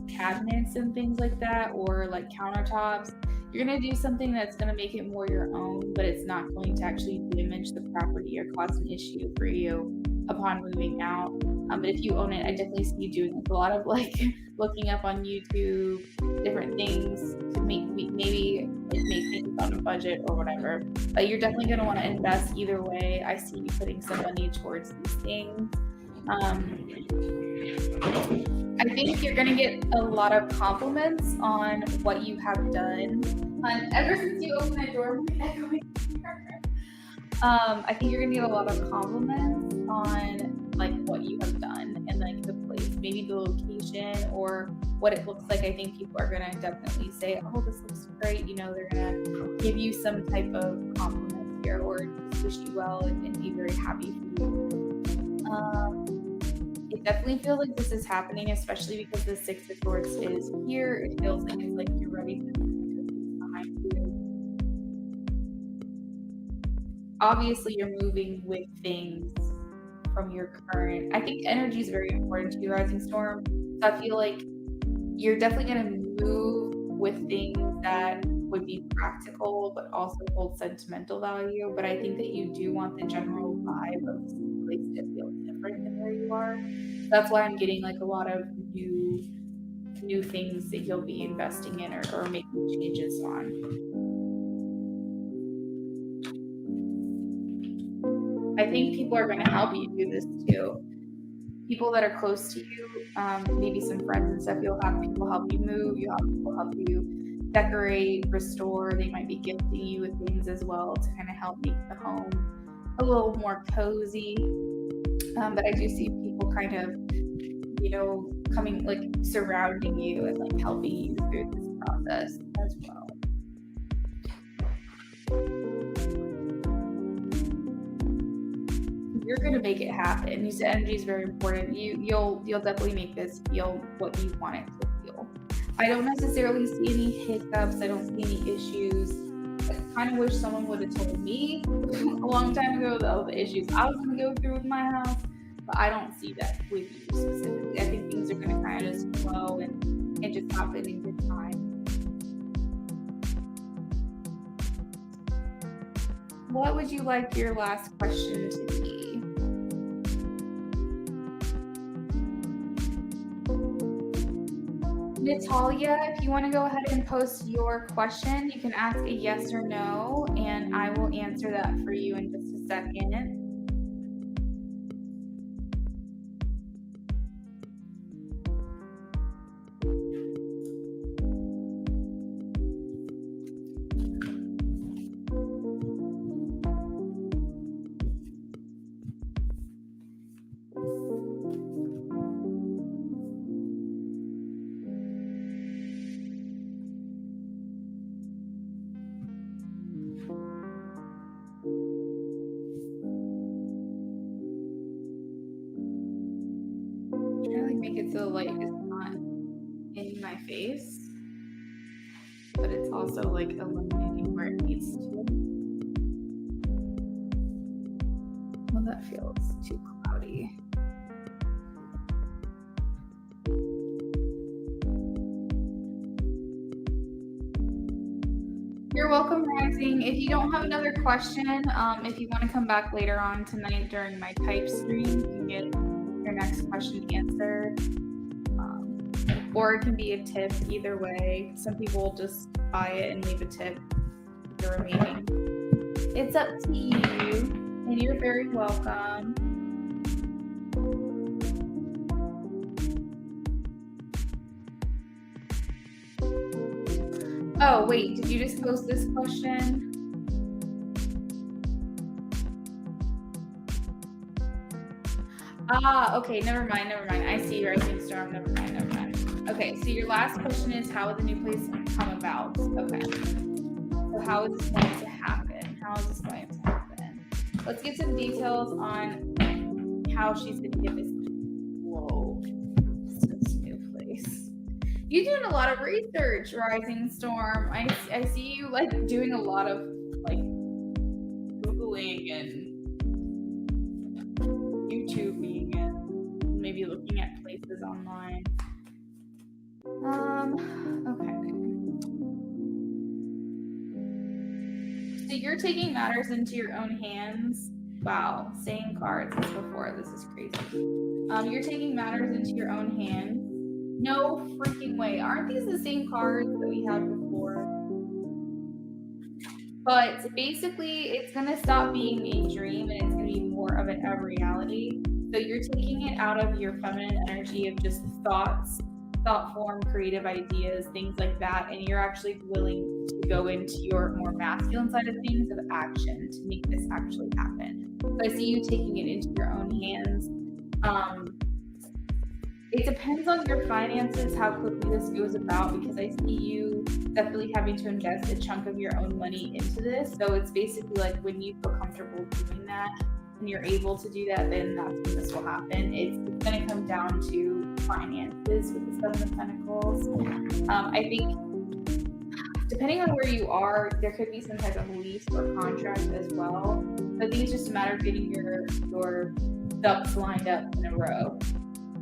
cabinets and things like that, or like countertops. You're going to do something that's going to make it more your own, but it's not going to actually damage the property or cause an issue for you upon moving out. But if you own it, I definitely see you doing like a lot of like looking up on YouTube different things to maybe make things on a budget or whatever. But you're definitely going to want to invest either way. I see you putting some money towards these things. I think you're going to get a lot of compliments on what you have done. Ever since you opened that door, I think you're going to get a lot of compliments on like what you have done and like the place, maybe the location or what it looks like. I think people are going to definitely say, oh, this looks great. You know, they're going to give you some type of compliment here or just wish you well and be very happy for you. It definitely feels like this is happening, especially because the Six of Swords is here. It feels like it's like you're ready to behind you. Obviously, you're moving with things from your current. I think energy is very important to you, Rising Storm. So I feel like you're definitely going to move with things that would be practical, but also hold sentimental value. But I think that you do want the general vibe of this place to feel different than where you are. That's why I'm getting like a lot of new things that you'll be investing in or making changes on. I think people are going to help you do this too. People that are close to you, maybe some friends and stuff, you'll have people help you move, you'll have people help you decorate, restore. They might be gifting you with things as well to kind of help make the home a little more cozy. But I do see people kind of, you know, coming, like surrounding you and like helping you through this process as well. You're going to make it happen. Use energy is very important. You'll definitely make this feel what you want it to feel. I don't necessarily see any hiccups. I don't see any issues. I kind of wish someone would have told me a long time ago the issues I was going to go through with my house, but I don't see that with you specifically. I think things are going to kind of just flow and just happen in good time. What would you like your last question to be? Natalia, if you want to go ahead and post your question, you can ask a yes or no, and I will answer that for you in just a second. Make it so the light is not in my face, but it's also like illuminating where it needs to. Well, that feels too cloudy. You're welcome, Rising. If you don't have another question, if you want to come back later on tonight during my type stream, you can get your your next question answered. Or it can be a tip, either way. Some people will just buy it and leave a tip the remaining. It's up to you, and you're very welcome. Oh, wait, did you just post this question? Okay, never mind. I see Rising Storm, never mind. Okay, so your last question is, how will the new place come about? Okay, so how is this going to happen? Let's get some details on how she's going to get this. Whoa, this new place. You're doing a lot of research, Rising Storm. I see you like doing a lot of like Googling and YouTubing and maybe looking at places online. Okay. So you're taking matters into your own hands. Wow, same cards as before. This is crazy. You're taking matters into your own hands. No freaking way. Aren't these the same cards that we had before? But basically, it's going to stop being a dream and it's going to be more of a reality. So you're taking it out of your feminine energy of just thoughts, thought form, creative ideas, things like that, and you're actually willing to go into your more masculine side of things, of action, to make this actually happen. So I see you taking it into your own hands. It depends on your finances, how quickly this goes about, because I see you definitely having to invest a chunk of your own money into this. So it's basically like when you feel comfortable doing that and you're able to do that, then that's when this will happen. It's going to come down to finances with the Seven of Pentacles. I think depending on where you are, there could be some type of lease or contract as well. So I think it's just a matter of getting your ducks lined up in a row.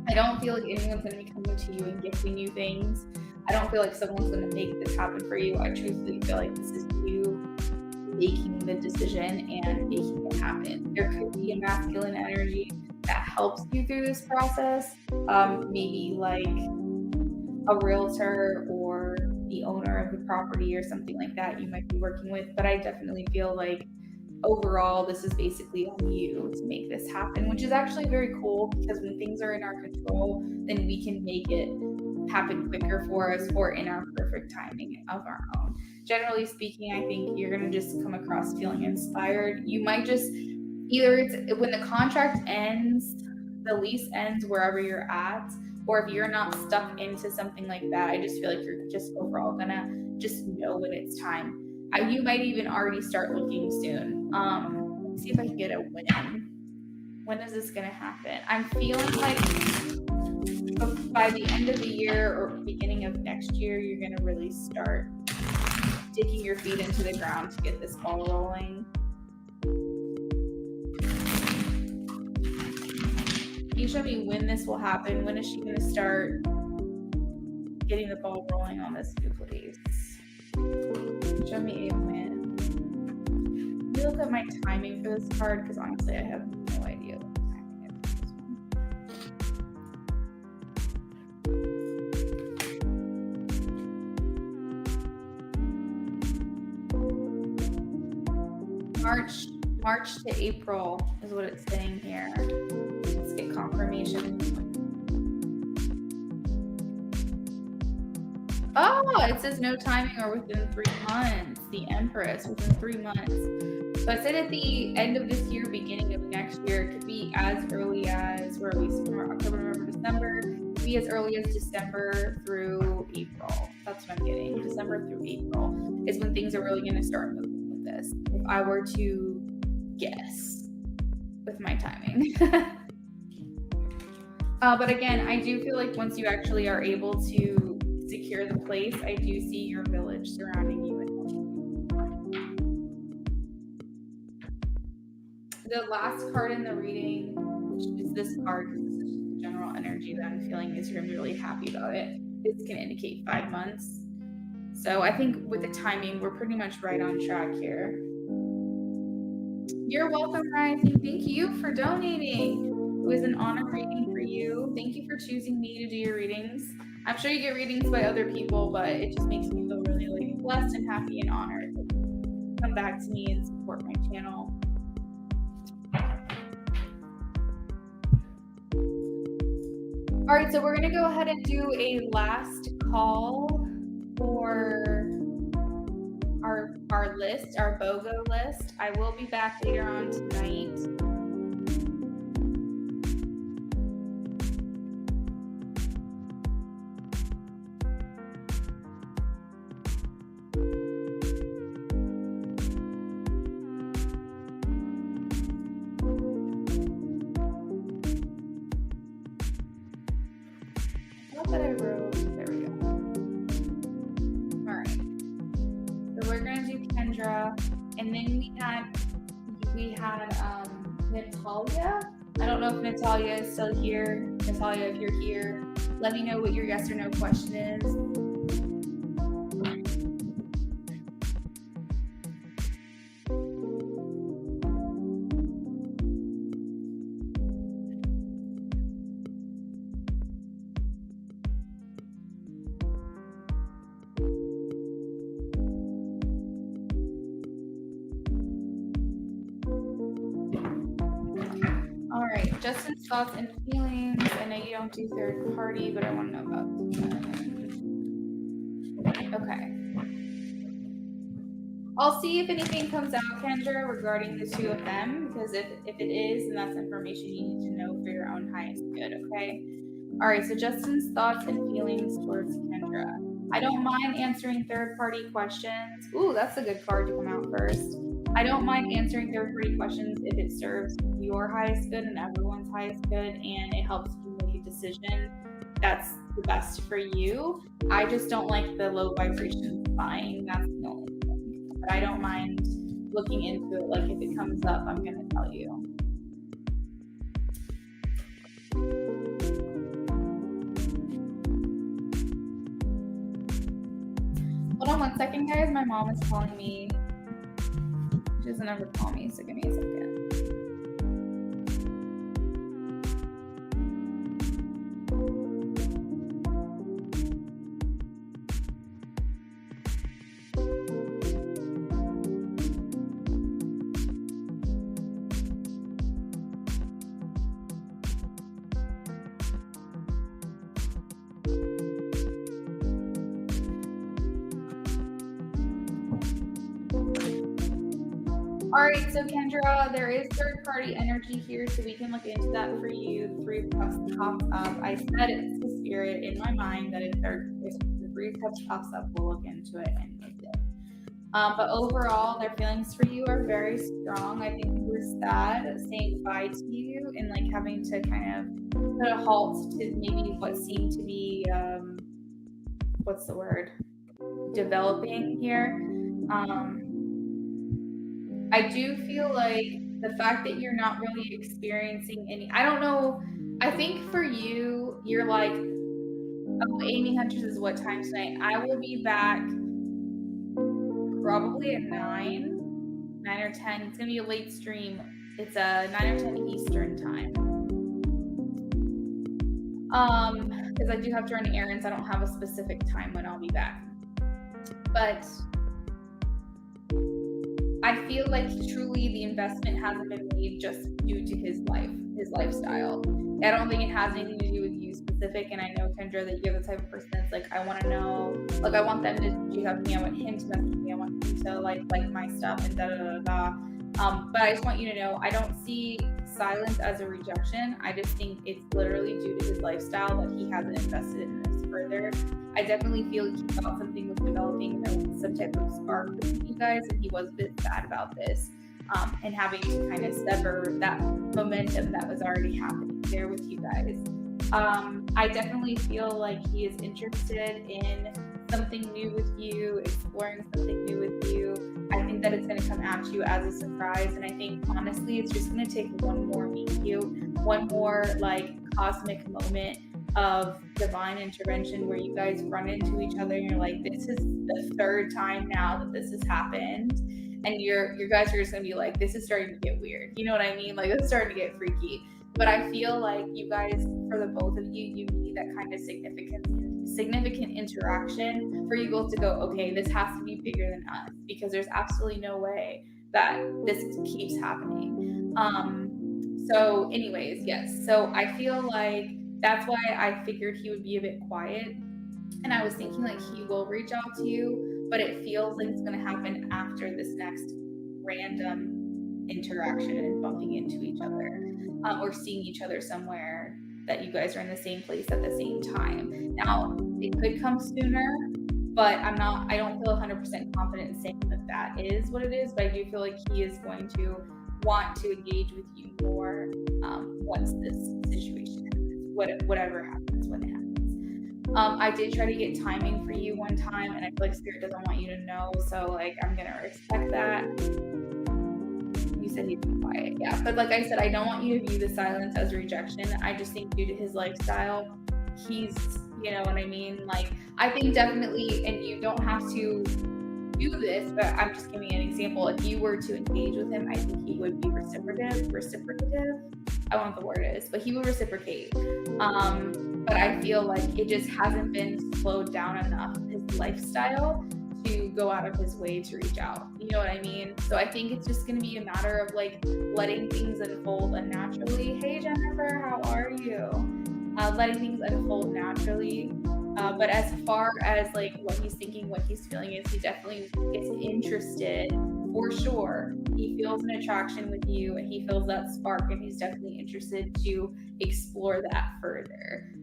I don't feel like anyone's going to be coming to you and gifting you things. I don't feel like someone's going to make this happen for you. I truthfully feel like this is you making the decision and making it happen. There could be a masculine energy that helps you through this process. Maybe like a realtor or the owner of the property or something like that you might be working with. But I definitely feel like overall, this is basically on you to make this happen, which is actually very cool, because when things are in our control, then we can make it happen quicker for us or in our perfect timing of our own. Generally speaking, I think you're going to just come across feeling inspired. You might just either when the contract ends, the lease ends wherever you're at, or if you're not stuck into something like that, I just feel like you're just overall going to just know when it's time. You might even already start looking soon. Let's see if I can get a win. When is this going to happen? I'm feeling like by the end of the year or beginning of next year, you're going to really start digging your feet into the ground to get this ball rolling. Can you show me when this will happen? When is she going to start getting the ball rolling on this new place? Show me a win. Let me look at my timing for this card, because honestly I have no idea what the timing is for this one. March to April is what it's saying here. Let's get confirmation. Oh, it says no timing or within 3 months. The Empress, within 3 months. So I said at the end of this year, beginning of next year. It could be as early as, where are we? September, October, November, December. It could be as early as December through April. That's what I'm getting. December through April is when things are really going to start moving with this. If I were to guess with my timing. But again, I do feel like once you actually are able to secure the place, I do see your village surrounding you and helping you. The last card in the reading, which is this card, because this is just the general energy that I'm feeling, is you're really happy about it. This can indicate 5 months. So I think with the timing, we're pretty much right on track here. You're welcome, Rising. Thank you for donating. was an honor reading for you. Thank you for choosing me to do your readings. I'm sure you get readings by other people, but it just makes me feel really like blessed and happy and honored to come back to me and support my channel. All right, so we're gonna go ahead and do a last call for our list, our BOGO list. I will be back later on tonight. That I wrote. There we go. All right. So we're gonna do Kendra, and then we had Natalia. I don't know if Natalia is still here. Natalia, if you're here, let me know what your yes or no question is. All right, Justin's thoughts and feelings. I know you don't do third party, but I want to know about that. Okay. I'll see if anything comes out, Kendra, regarding the two of them, because if it is, then that's information you need to know for your own highest good, okay? All right, so Justin's thoughts and feelings towards Kendra. I don't mind answering third-party questions. Ooh, that's a good card to come out first. I don't mind answering third-party questions if it serves your highest good and everyone's highest good, and it helps you make a decision that's the best for you. I just don't like the low vibration buying. That's the only thing. But I don't mind looking into it. Like if it comes up, I'm going to tell you. Hold on one second, guys. My mom is calling me. She doesn't ever call me, so give me a second. All right, so Kendra, there is third-party energy here, so we can look into that for you. The Three of Cups pops up. I said it's the spirit in my mind that if the Three of Cups pops up, we'll look into it, and it did. But overall, their feelings for you are very strong. I think they were sad saying goodbye to you and like having to kind of put a halt to maybe what seemed to be, what's the word, developing here. I do feel like the fact that you're not really experiencing any, I don't know, I think for you, you're like, oh, Amy Hunters is what time tonight? I will be back probably at 9 or 10. It's going to be a late stream. It's 9 or 10 Eastern time. Because I do have to run errands. I don't have a specific time when I'll be back. But I feel like truly the investment hasn't been made just due to his lifestyle. I don't think it has anything to do with you specific. And I know, Kendra, that you're the type of person that's like, I want to know, like, I want them to check out me. I want him to message me. I want him to like my stuff and da da da da. But I just want you to know, I don't see silence as a rejection. I just think it's literally due to his lifestyle that he hasn't invested in this further. I definitely feel he thought something was developing, some type of spark between you guys, and he was a bit sad about this, and having to kind of sever that momentum that was already happening there with you guys. I definitely feel like he is interested in something new with you, exploring something new with you. I think that it's going to come at you as a surprise, and I think honestly it's just going to take one more meet cute, one more like cosmic moment of divine intervention where you guys run into each other and you're like, this is the third time now that this has happened, and your guys are just going to be like, this is starting to get weird. You know what I mean? Like, it's starting to get freaky. But I feel like you guys, for the both of you, you need that kind of significant interaction for you both to go, okay, this has to be bigger than us, because there's absolutely no way that this keeps happening. So anyways, yes. So I feel like that's why I figured he would be a bit quiet. And I was thinking like he will reach out to you, but it feels like it's going to happen after this next random interaction and bumping into each other, or seeing each other somewhere that you guys are in the same place at the same time. Now, it could come sooner, but I don't feel 100% confident in saying that that is what it is, but I do feel like he is going to want to engage with you more once this situation happens, whatever happens when it happens. I did try to get timing for you one time, and I feel like Spirit doesn't want you to know, so like I'm gonna respect that. You said he'd be quiet, yeah. But like I said, I don't want you to view the silence as rejection. I just think due to his lifestyle, he's, you know what I mean? Like, I think definitely, and you don't have to do this, but I'm just giving an example. If you were to engage with him, I think he would be reciprocative. I don't know what the word is, but he would reciprocate. But I feel like it just hasn't been slowed down enough, his lifestyle, to go out of his way to reach out. You know what I mean? So I think it's just going to be a matter of like letting things unfold unnaturally. Hey, Jennifer, how are you? Letting things unfold naturally. But as far as like what he's thinking, what he's feeling, is he definitely is interested for sure. He feels an attraction with you, and he feels that spark, and he's definitely interested to explore that further.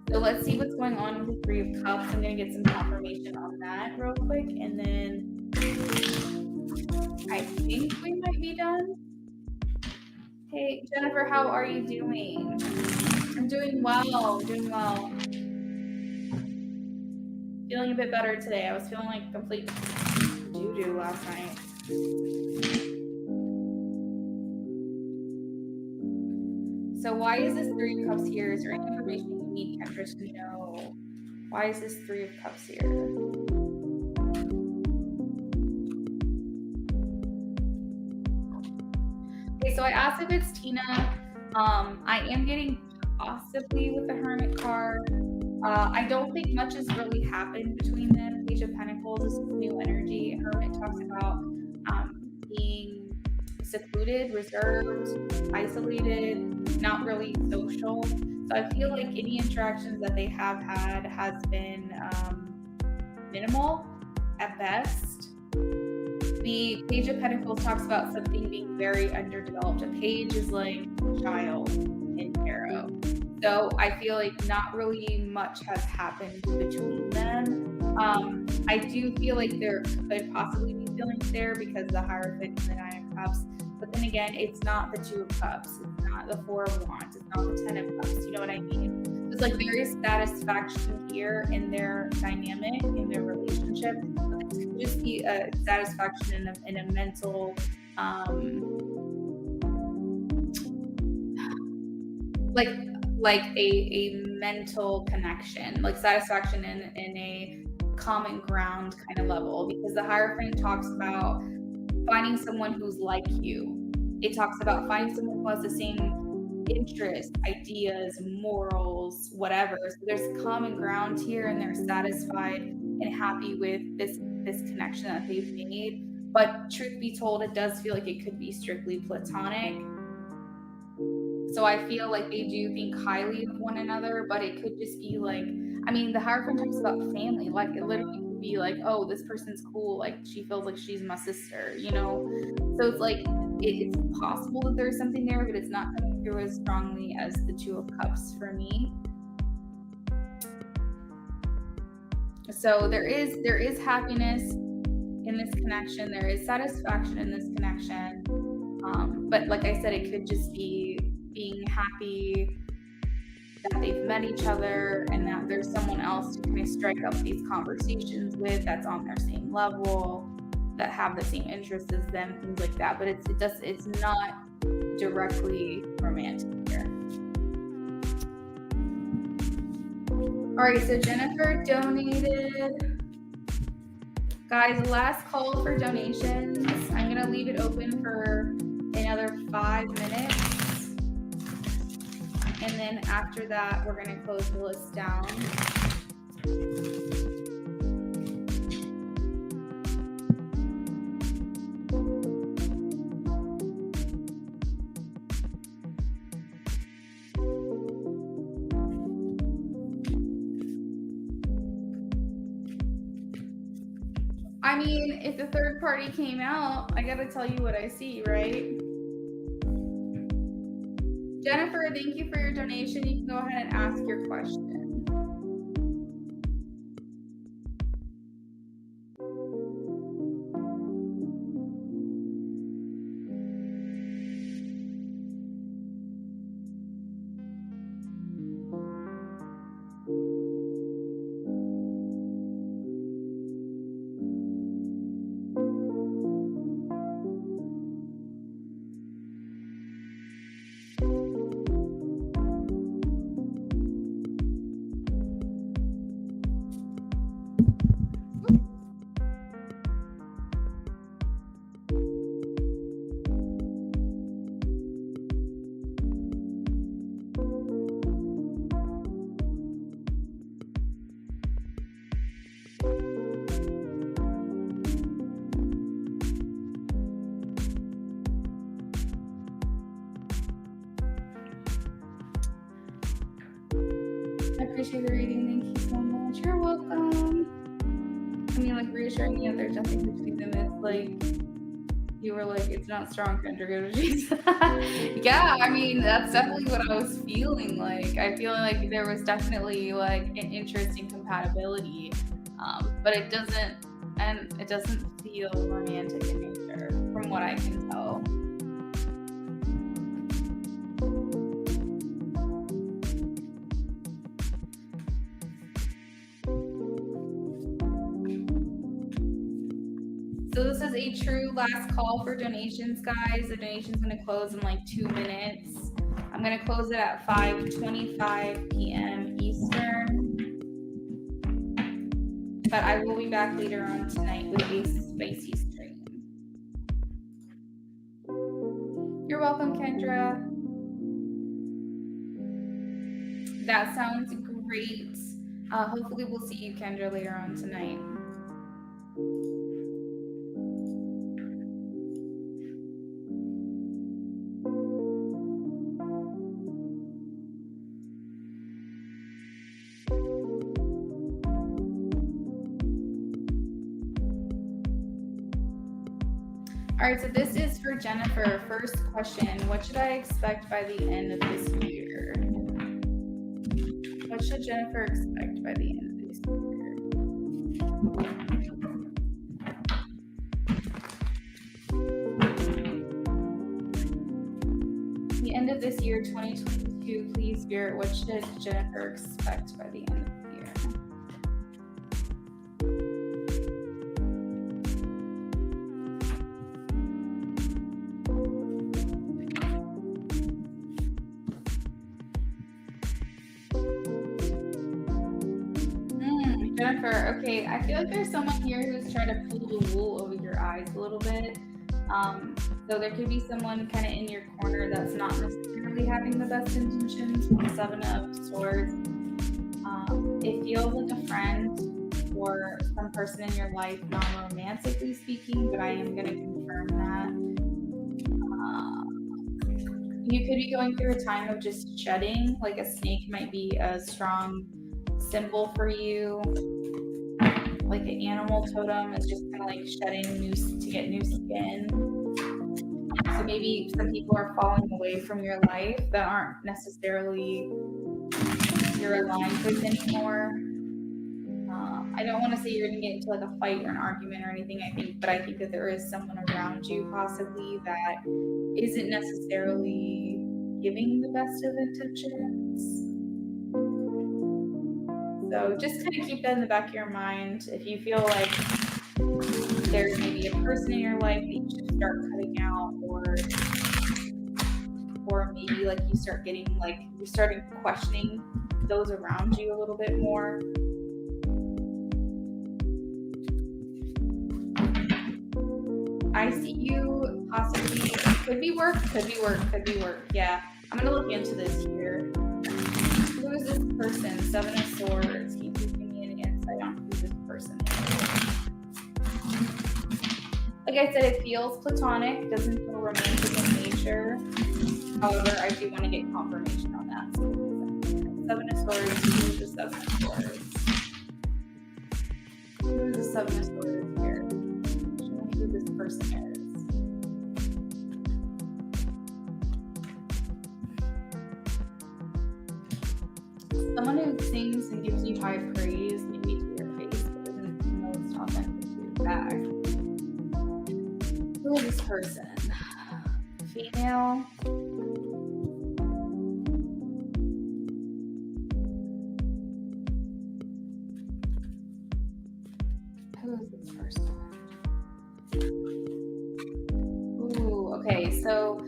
So let's see what's going on with the Three of Cups. I'm going to get some confirmation on that real quick, and then I think we might be done. Hey, Jennifer, how are you doing? I'm doing well. Feeling a bit better today. I was feeling like complete doo-doo last night. So why is this Three of Cups here? Is there any information you need Kendra to know? Why is this Three of Cups here? Okay, so I asked if it's Tina. I am getting possibly with the Hermit card. I don't think much has really happened between them. Page of Pentacles is new energy. Hermit talks about being secluded, reserved, isolated, not really social. So I feel like any interactions that they have had has been minimal at best. The Page of Pentacles talks about something being very underdeveloped. A page is like child in tarot. So I feel like not really much has happened between them. I do feel like there could possibly be feelings there because the Hierophant and the Nine of Cups. But then again, it's not the Two of Cups. It's not the Four of Wands. It's not the Ten of Cups. You know what I mean? It's like there is satisfaction here in their dynamic, in their relationship. But this could just be a satisfaction in a mental, like a mental connection, like satisfaction in a common ground kind of level, because the Hierophant talks about finding someone who's like you. It talks about finding someone who has the same interests, ideas, morals, whatever. So there's common ground here, and they're satisfied and happy with this connection that they've made. But truth be told, it does feel like it could be strictly platonic. So I feel like they do think highly of one another, but it could just be like, I mean, the Hierophant talks about family. Like, it literally could be like, oh, this person's cool. Like, she feels like she's my sister, you know? So it's like, it's possible that there's something there, but it's not coming through as strongly as the Two of Cups for me. So there is happiness in this connection. There is satisfaction in this connection. But like I said, it could just be being happy that they've met each other and that there's someone else to kind of strike up these conversations with that's on their same level, that have the same interests as them, things like that. But it's not directly romantic here. All right, so Jennifer donated. Guys, last call for donations. I'm gonna leave it open for another 5 minutes. And then after that, we're going to close the list down. I mean, if the third party came out, I gotta tell you what I see, right? Jennifer, thank you for your donation. You can go ahead and ask your question. I appreciate the reading. Thank you so much. You're welcome. I mean, like, reassuring me that there's nothing between them. It's like, you were like, it's not strong, Kendra, go to Jesus. Yeah, I mean, that's definitely what I was feeling like. I feel like there was definitely like an interesting compatibility, but it doesn't feel romantic in nature from what I can tell. So this is a true last call for donations, guys. The donation's going to close in like 2 minutes. I'm going to close it at 5:25 p.m. Eastern. But I will be back later on tonight with a spicy stream. You're welcome, Kendra. That sounds great. Hopefully we'll see you, Kendra, later on tonight. All right, so this is for Jennifer. First question, what should I expect by the end of this year? What should Jennifer expect by the end of this year? The end of this year, 2022, please, Spirit, what should Jennifer expect by the end of the year? Jennifer, okay, I feel like there's someone here who's trying to pull the wool over your eyes a little bit. So there could be someone kind of in your corner that's not necessarily having the best intentions. 7 of Swords. It feels like a friend or some person in your life, non-romantically speaking, but I am going to confirm that. You could be going through a time of just shedding, like a snake might be a strong symbol for you. Like an animal totem is just kind of like shedding to get new skin. So maybe some people are falling away from your life that aren't necessarily you're aligned with anymore. I don't want to say you're going to get into like a fight or an argument or anything, but I think that there is someone around you possibly that isn't necessarily giving the best of intentions. So just kind of keep that in the back of your mind. If you feel like there's maybe a person in your life that you should start cutting out, or maybe like you start getting like you're starting questioning those around you a little bit more. I see you possibly, could be work. Yeah, I'm gonna look into this here. Who is this person? Seven of Swords. Can you please give me an insight on who this person is? Like I said, it feels platonic, doesn't feel romantic in nature. However, I do want to get confirmation on that. So, Seven of Swords. Who is the Seven of Swords? Who is the Seven of Swords here? Show me who this person is. Someone who sings and gives you high praise, maybe to your face, but isn't most authentic to your back. Who is this person? Female. Who is this person? Ooh, okay, so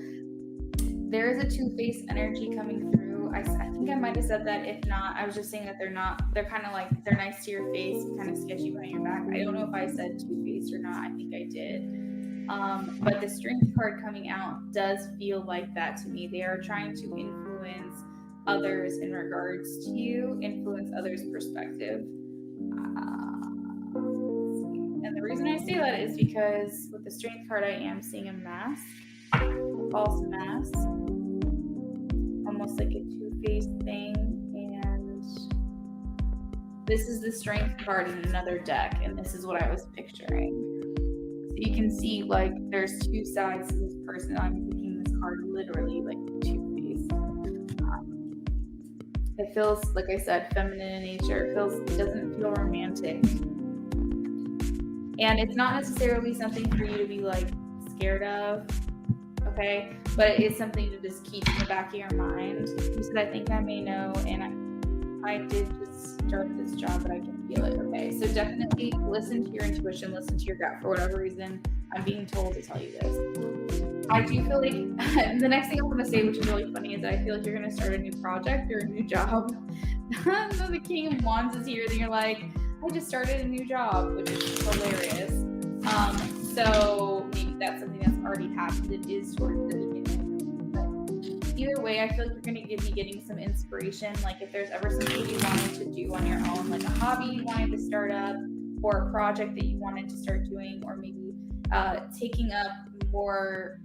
there is a two-faced energy coming through. I think I might have said that. If not, I was just saying that they're kind of like, they're nice to your face, kind of sketchy behind your back. I don't know if I said two-faced or not. I think I did. But the Strength card coming out does feel like that to me. They are trying to influence others in regards to you, influence others' perspective. And the reason I say that is because with the Strength card, I am seeing a mask, false mask, almost like a two-faced thing. And this is the Strength card in another deck, and this is what I was picturing. So you can see, like, there's two sides to this person. I'm taking this card literally like two-faced. It feels, like I said, feminine in nature. It doesn't feel romantic. And it's not necessarily something for you to be like scared of, okay? But it is something to just keep in the back of your mind. You said, I think I may know, and I did just start this job, but I can feel it, okay? So definitely listen to your intuition, listen to your gut. For whatever reason, I'm being told to tell you this. I do feel like, the next thing I'm going to say, which is really funny, is I feel like you're going to start a new project or a new job. So the King of Wands is here, then you're like, I just started a new job, which is hilarious. So maybe that's something that's already happened. It is towards the beginning. But either way, I feel like you're going to be getting some inspiration. Like if there's ever something you wanted to do on your own, like a hobby you wanted to start up, or a project that you wanted to start doing, or maybe taking up more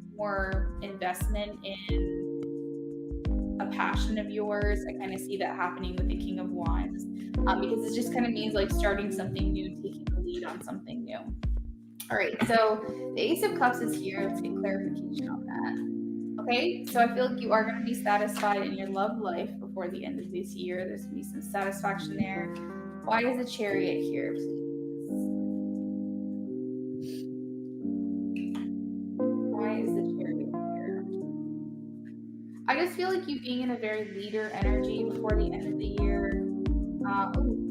investment in a passion of yours. I kind of see that happening with the King of Wands, because it just kind of means like starting something new, taking the lead on something new. All right, so the Ace of Cups is here. Let's get clarification on that. Okay, so I feel like you are going to be satisfied in your love life before the end of this year. There's going to be some satisfaction there. Why is the Chariot here, please? Why is the Chariot here? I just feel like you being in a very leader energy before the end of the year.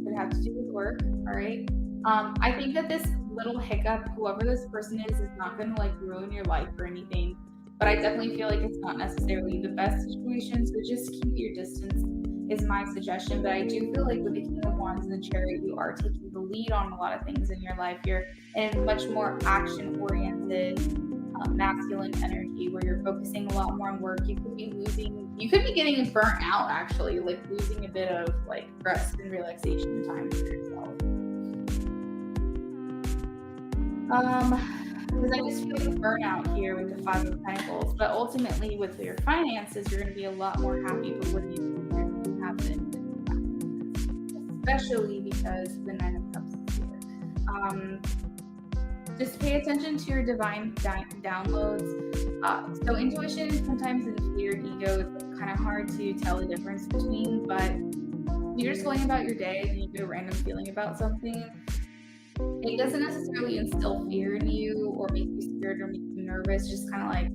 It has to do with work, all right? I think that this little hiccup, whoever this person is not going to like ruin your life or anything, but I definitely feel like it's not necessarily the best situation, so just keep your distance is my suggestion. But I do feel like with the King of Wands and the Chariot, you are taking the lead on a lot of things in your life. You're in much more action-oriented, masculine energy where you're focusing a lot more on work. You could be getting burnt out, actually, like losing a bit of like rest and relaxation time for yourself. Because I just feel like a burnout here with the Five of Pentacles, but ultimately with your finances, you're going to be a lot more happy with what you have been, especially because the Nine of Cups is here. Just pay attention to your divine downloads. So intuition sometimes and fear and ego is kind of hard to tell the difference between, but you're just going about your day and you get a random feeling about something. It doesn't necessarily instill fear in you or make you scared or make you nervous. Just kind of like,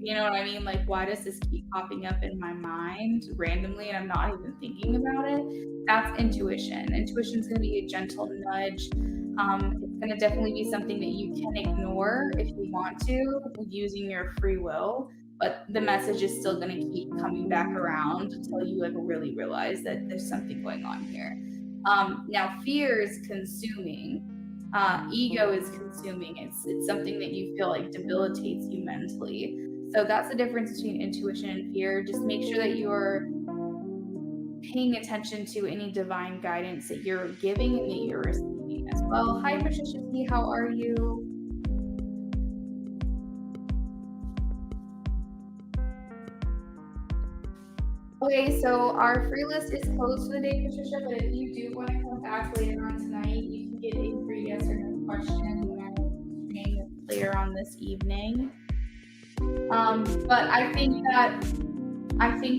you know what I mean? Like, why does this keep popping up in my mind randomly and I'm not even thinking about it? That's intuition. Intuition is going to be a gentle nudge. It's going to definitely be something that you can ignore if you want to using your free will, but the message is still going to keep coming back around until you like really realize that there's something going on here. Now, fear is consuming. Ego is consuming. It's something that you feel like debilitates you mentally. So that's the difference between intuition and fear. Just make sure that you're paying attention to any divine guidance that you're giving and that you're receiving as well. Hi, Patricia T. How are you? Okay, so our free list is closed for the day, Patricia, but if you do want to come back later on tonight, you can get a free yes or no question when I'm streaming later on this evening. But I think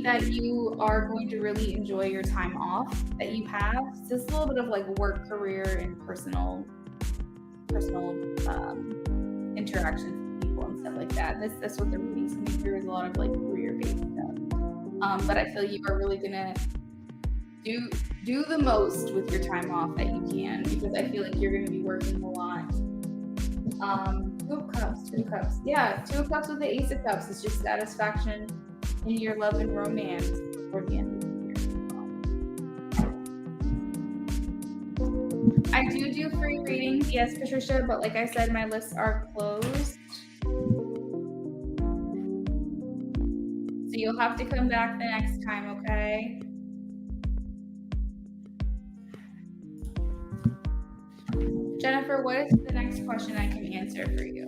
that you are going to really enjoy your time off that you have. So it's a little bit of like work, career, and personal interactions with people and stuff like that. That's what the reading's coming through, is a lot of like career-based stuff. But I feel you are really gonna do the most with your time off that you can, because I feel like you're gonna be working a lot. Two of Cups. Yeah, Two of Cups with the Ace of Cups is just satisfaction in your love and romance before the end of the year. I do free readings, yes, Patricia, but like I said, my lists are closed. So you'll have to come back the next time, okay? Jennifer, what is the next question I can answer for you?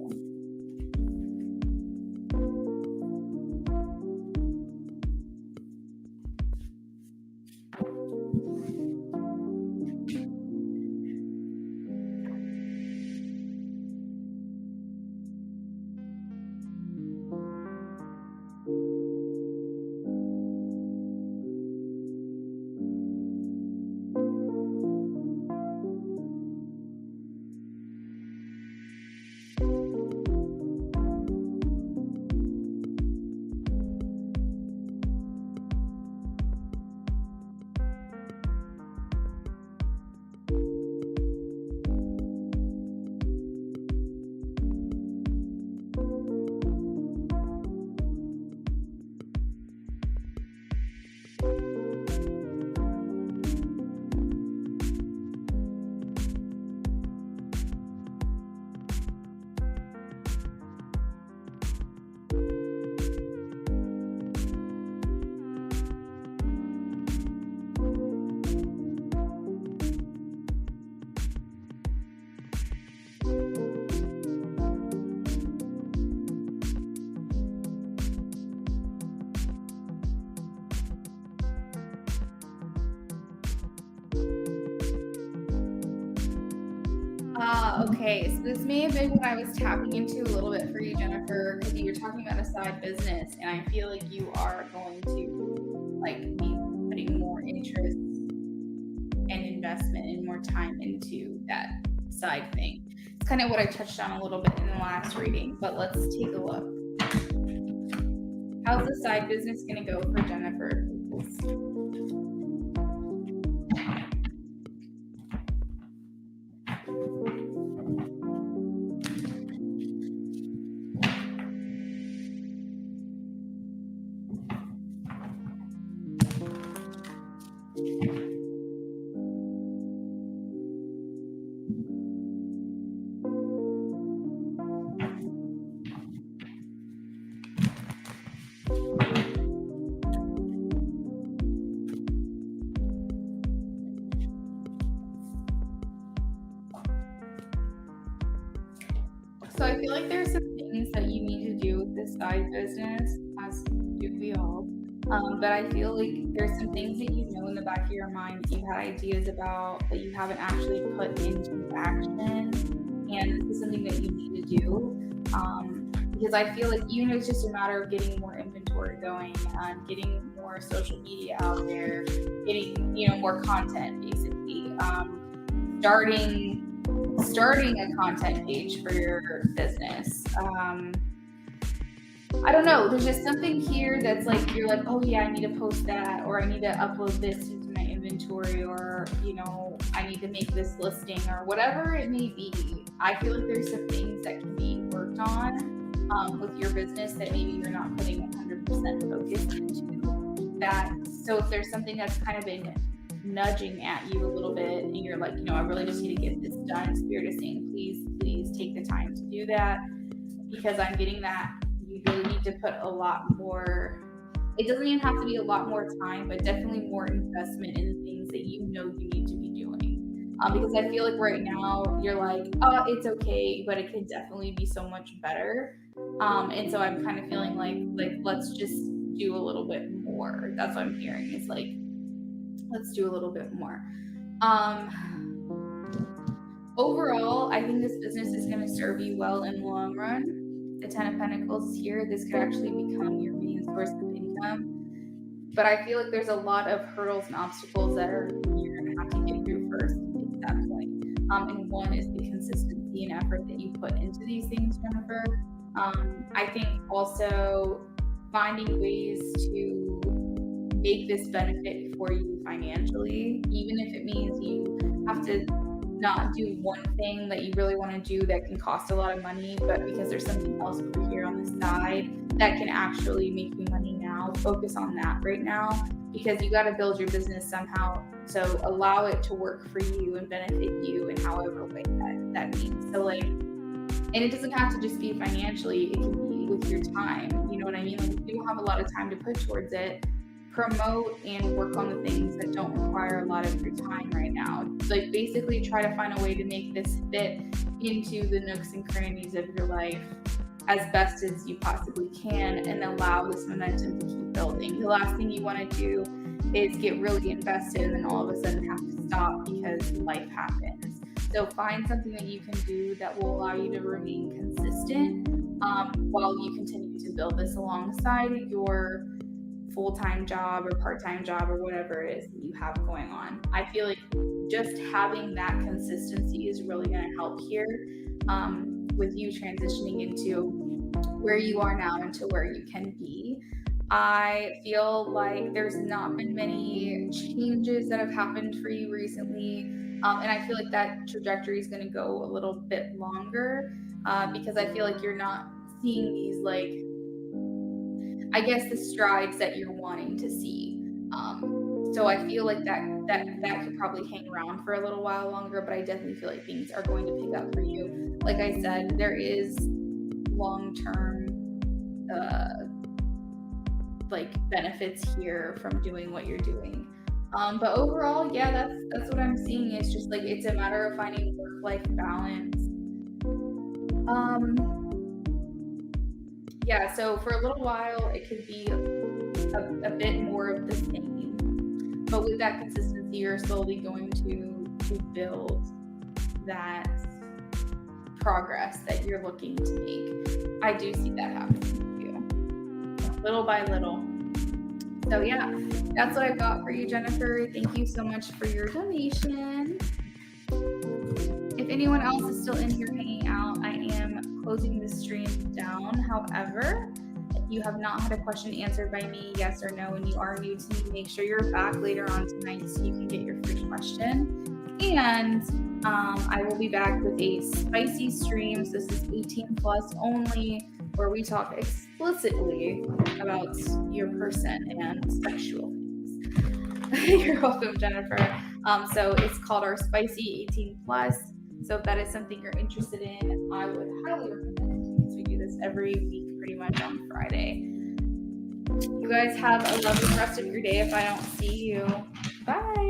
Okay, so this may have been what I was tapping into a little bit for you, Jennifer, because you were talking about a side business, and I feel like you are going to like be putting more interest and investment and more time into that side thing. It's kind of what I touched on a little bit in the last reading, but let's take a look. How's the side business going to go for Jennifer? So I feel like there's some things that you need to do with this side business, as do we all. But I feel like there's some things that you know in the back of your mind that you had ideas about that you haven't actually put into action. And this is something that you need to do. Because I feel like even if it's just a matter of getting more inventory going, getting more social media out there, getting, more content basically, starting a content page for your business. I don't know. There's just something here that's like, you're like, oh yeah, I need to post that, or I need to upload this into my inventory, or, I need to make this listing, or whatever it may be. I feel like there's some things that can be worked on with your business that maybe you're not putting 100% focus into that. So if there's something that's kind of been nudging at you a little bit and you're like, I really just need to get this done, Spirit is saying, please take the time to do that, because I'm getting that you really need to put a lot more it doesn't even have to be a lot more time, but definitely more investment in the things that you know you need to be doing. Because I feel like right now you're like, oh, it's okay, but it could definitely be so much better. And so I'm kind of feeling like let's just do a little bit more. That's what I'm hearing. It's like, let's do a little bit more. Overall, I think this business is going to serve you well in the long run. The 10 of Pentacles is here. This could actually become your main source of income. But I feel like there's a lot of hurdles and obstacles that you're going to have to get through first to get to that point. And one is the consistency and effort that you put into these things, Jennifer. I think also finding ways to make this benefit for you financially, even if it means you have to not do one thing that you really want to do that can cost a lot of money, but because there's something else over here on the side that can actually make you money now, focus on that right now, because you got to build your business somehow. So allow it to work for you and benefit you in however way that means. So like, and it doesn't have to just be financially, it can be with your time. You know what I mean? Like, if you don't have a lot of time to put towards it, promote and work on the things that don't require a lot of your time right now. Like, basically try to find a way to make this fit into the nooks and crannies of your life as best as you possibly can, and allow this momentum to keep building. The last thing you want to do is get really invested and then all of a sudden have to stop because life happens. So find something that you can do that will allow you to remain consistent while you continue to build this alongside your full-time job or part-time job or whatever it is that you have going on. I feel like just having that consistency is really going to help here with you transitioning into where you are now into where you can be. I feel like there's not been many changes that have happened for you recently. And I feel like that trajectory is going to go a little bit longer because I feel like you're not seeing these, like, I guess, the strides that you're wanting to see. So I feel like that could probably hang around for a little while longer, but I definitely feel like things are going to pick up for you. Like I said, there is long-term like benefits here from doing what you're doing. But overall, yeah, that's what I'm seeing. It's just like, it's a matter of finding work-life balance. Yeah, so for a little while, it could be a bit more of the same. But with that consistency, you're slowly going to build that progress that you're looking to make. I do see that happening for you, little by little. So yeah, that's what I've got for you, Jennifer. Thank you so much for your donation. If anyone else is still in here hanging out, I am closing the stream down. However, if you have not had a question answered by me, yes or no, and you are new to me, make sure you're back later on tonight so you can get your free question. And I will be back with a spicy stream. So this is 18 plus only, where we talk explicitly about your person and sexual things. You're welcome, Jennifer. So it's called our Spicy 18 plus. So if that is something you're interested in, I would highly recommend it, because we do this every week pretty much on Friday. You guys have a lovely rest of your day if I don't see you. Bye.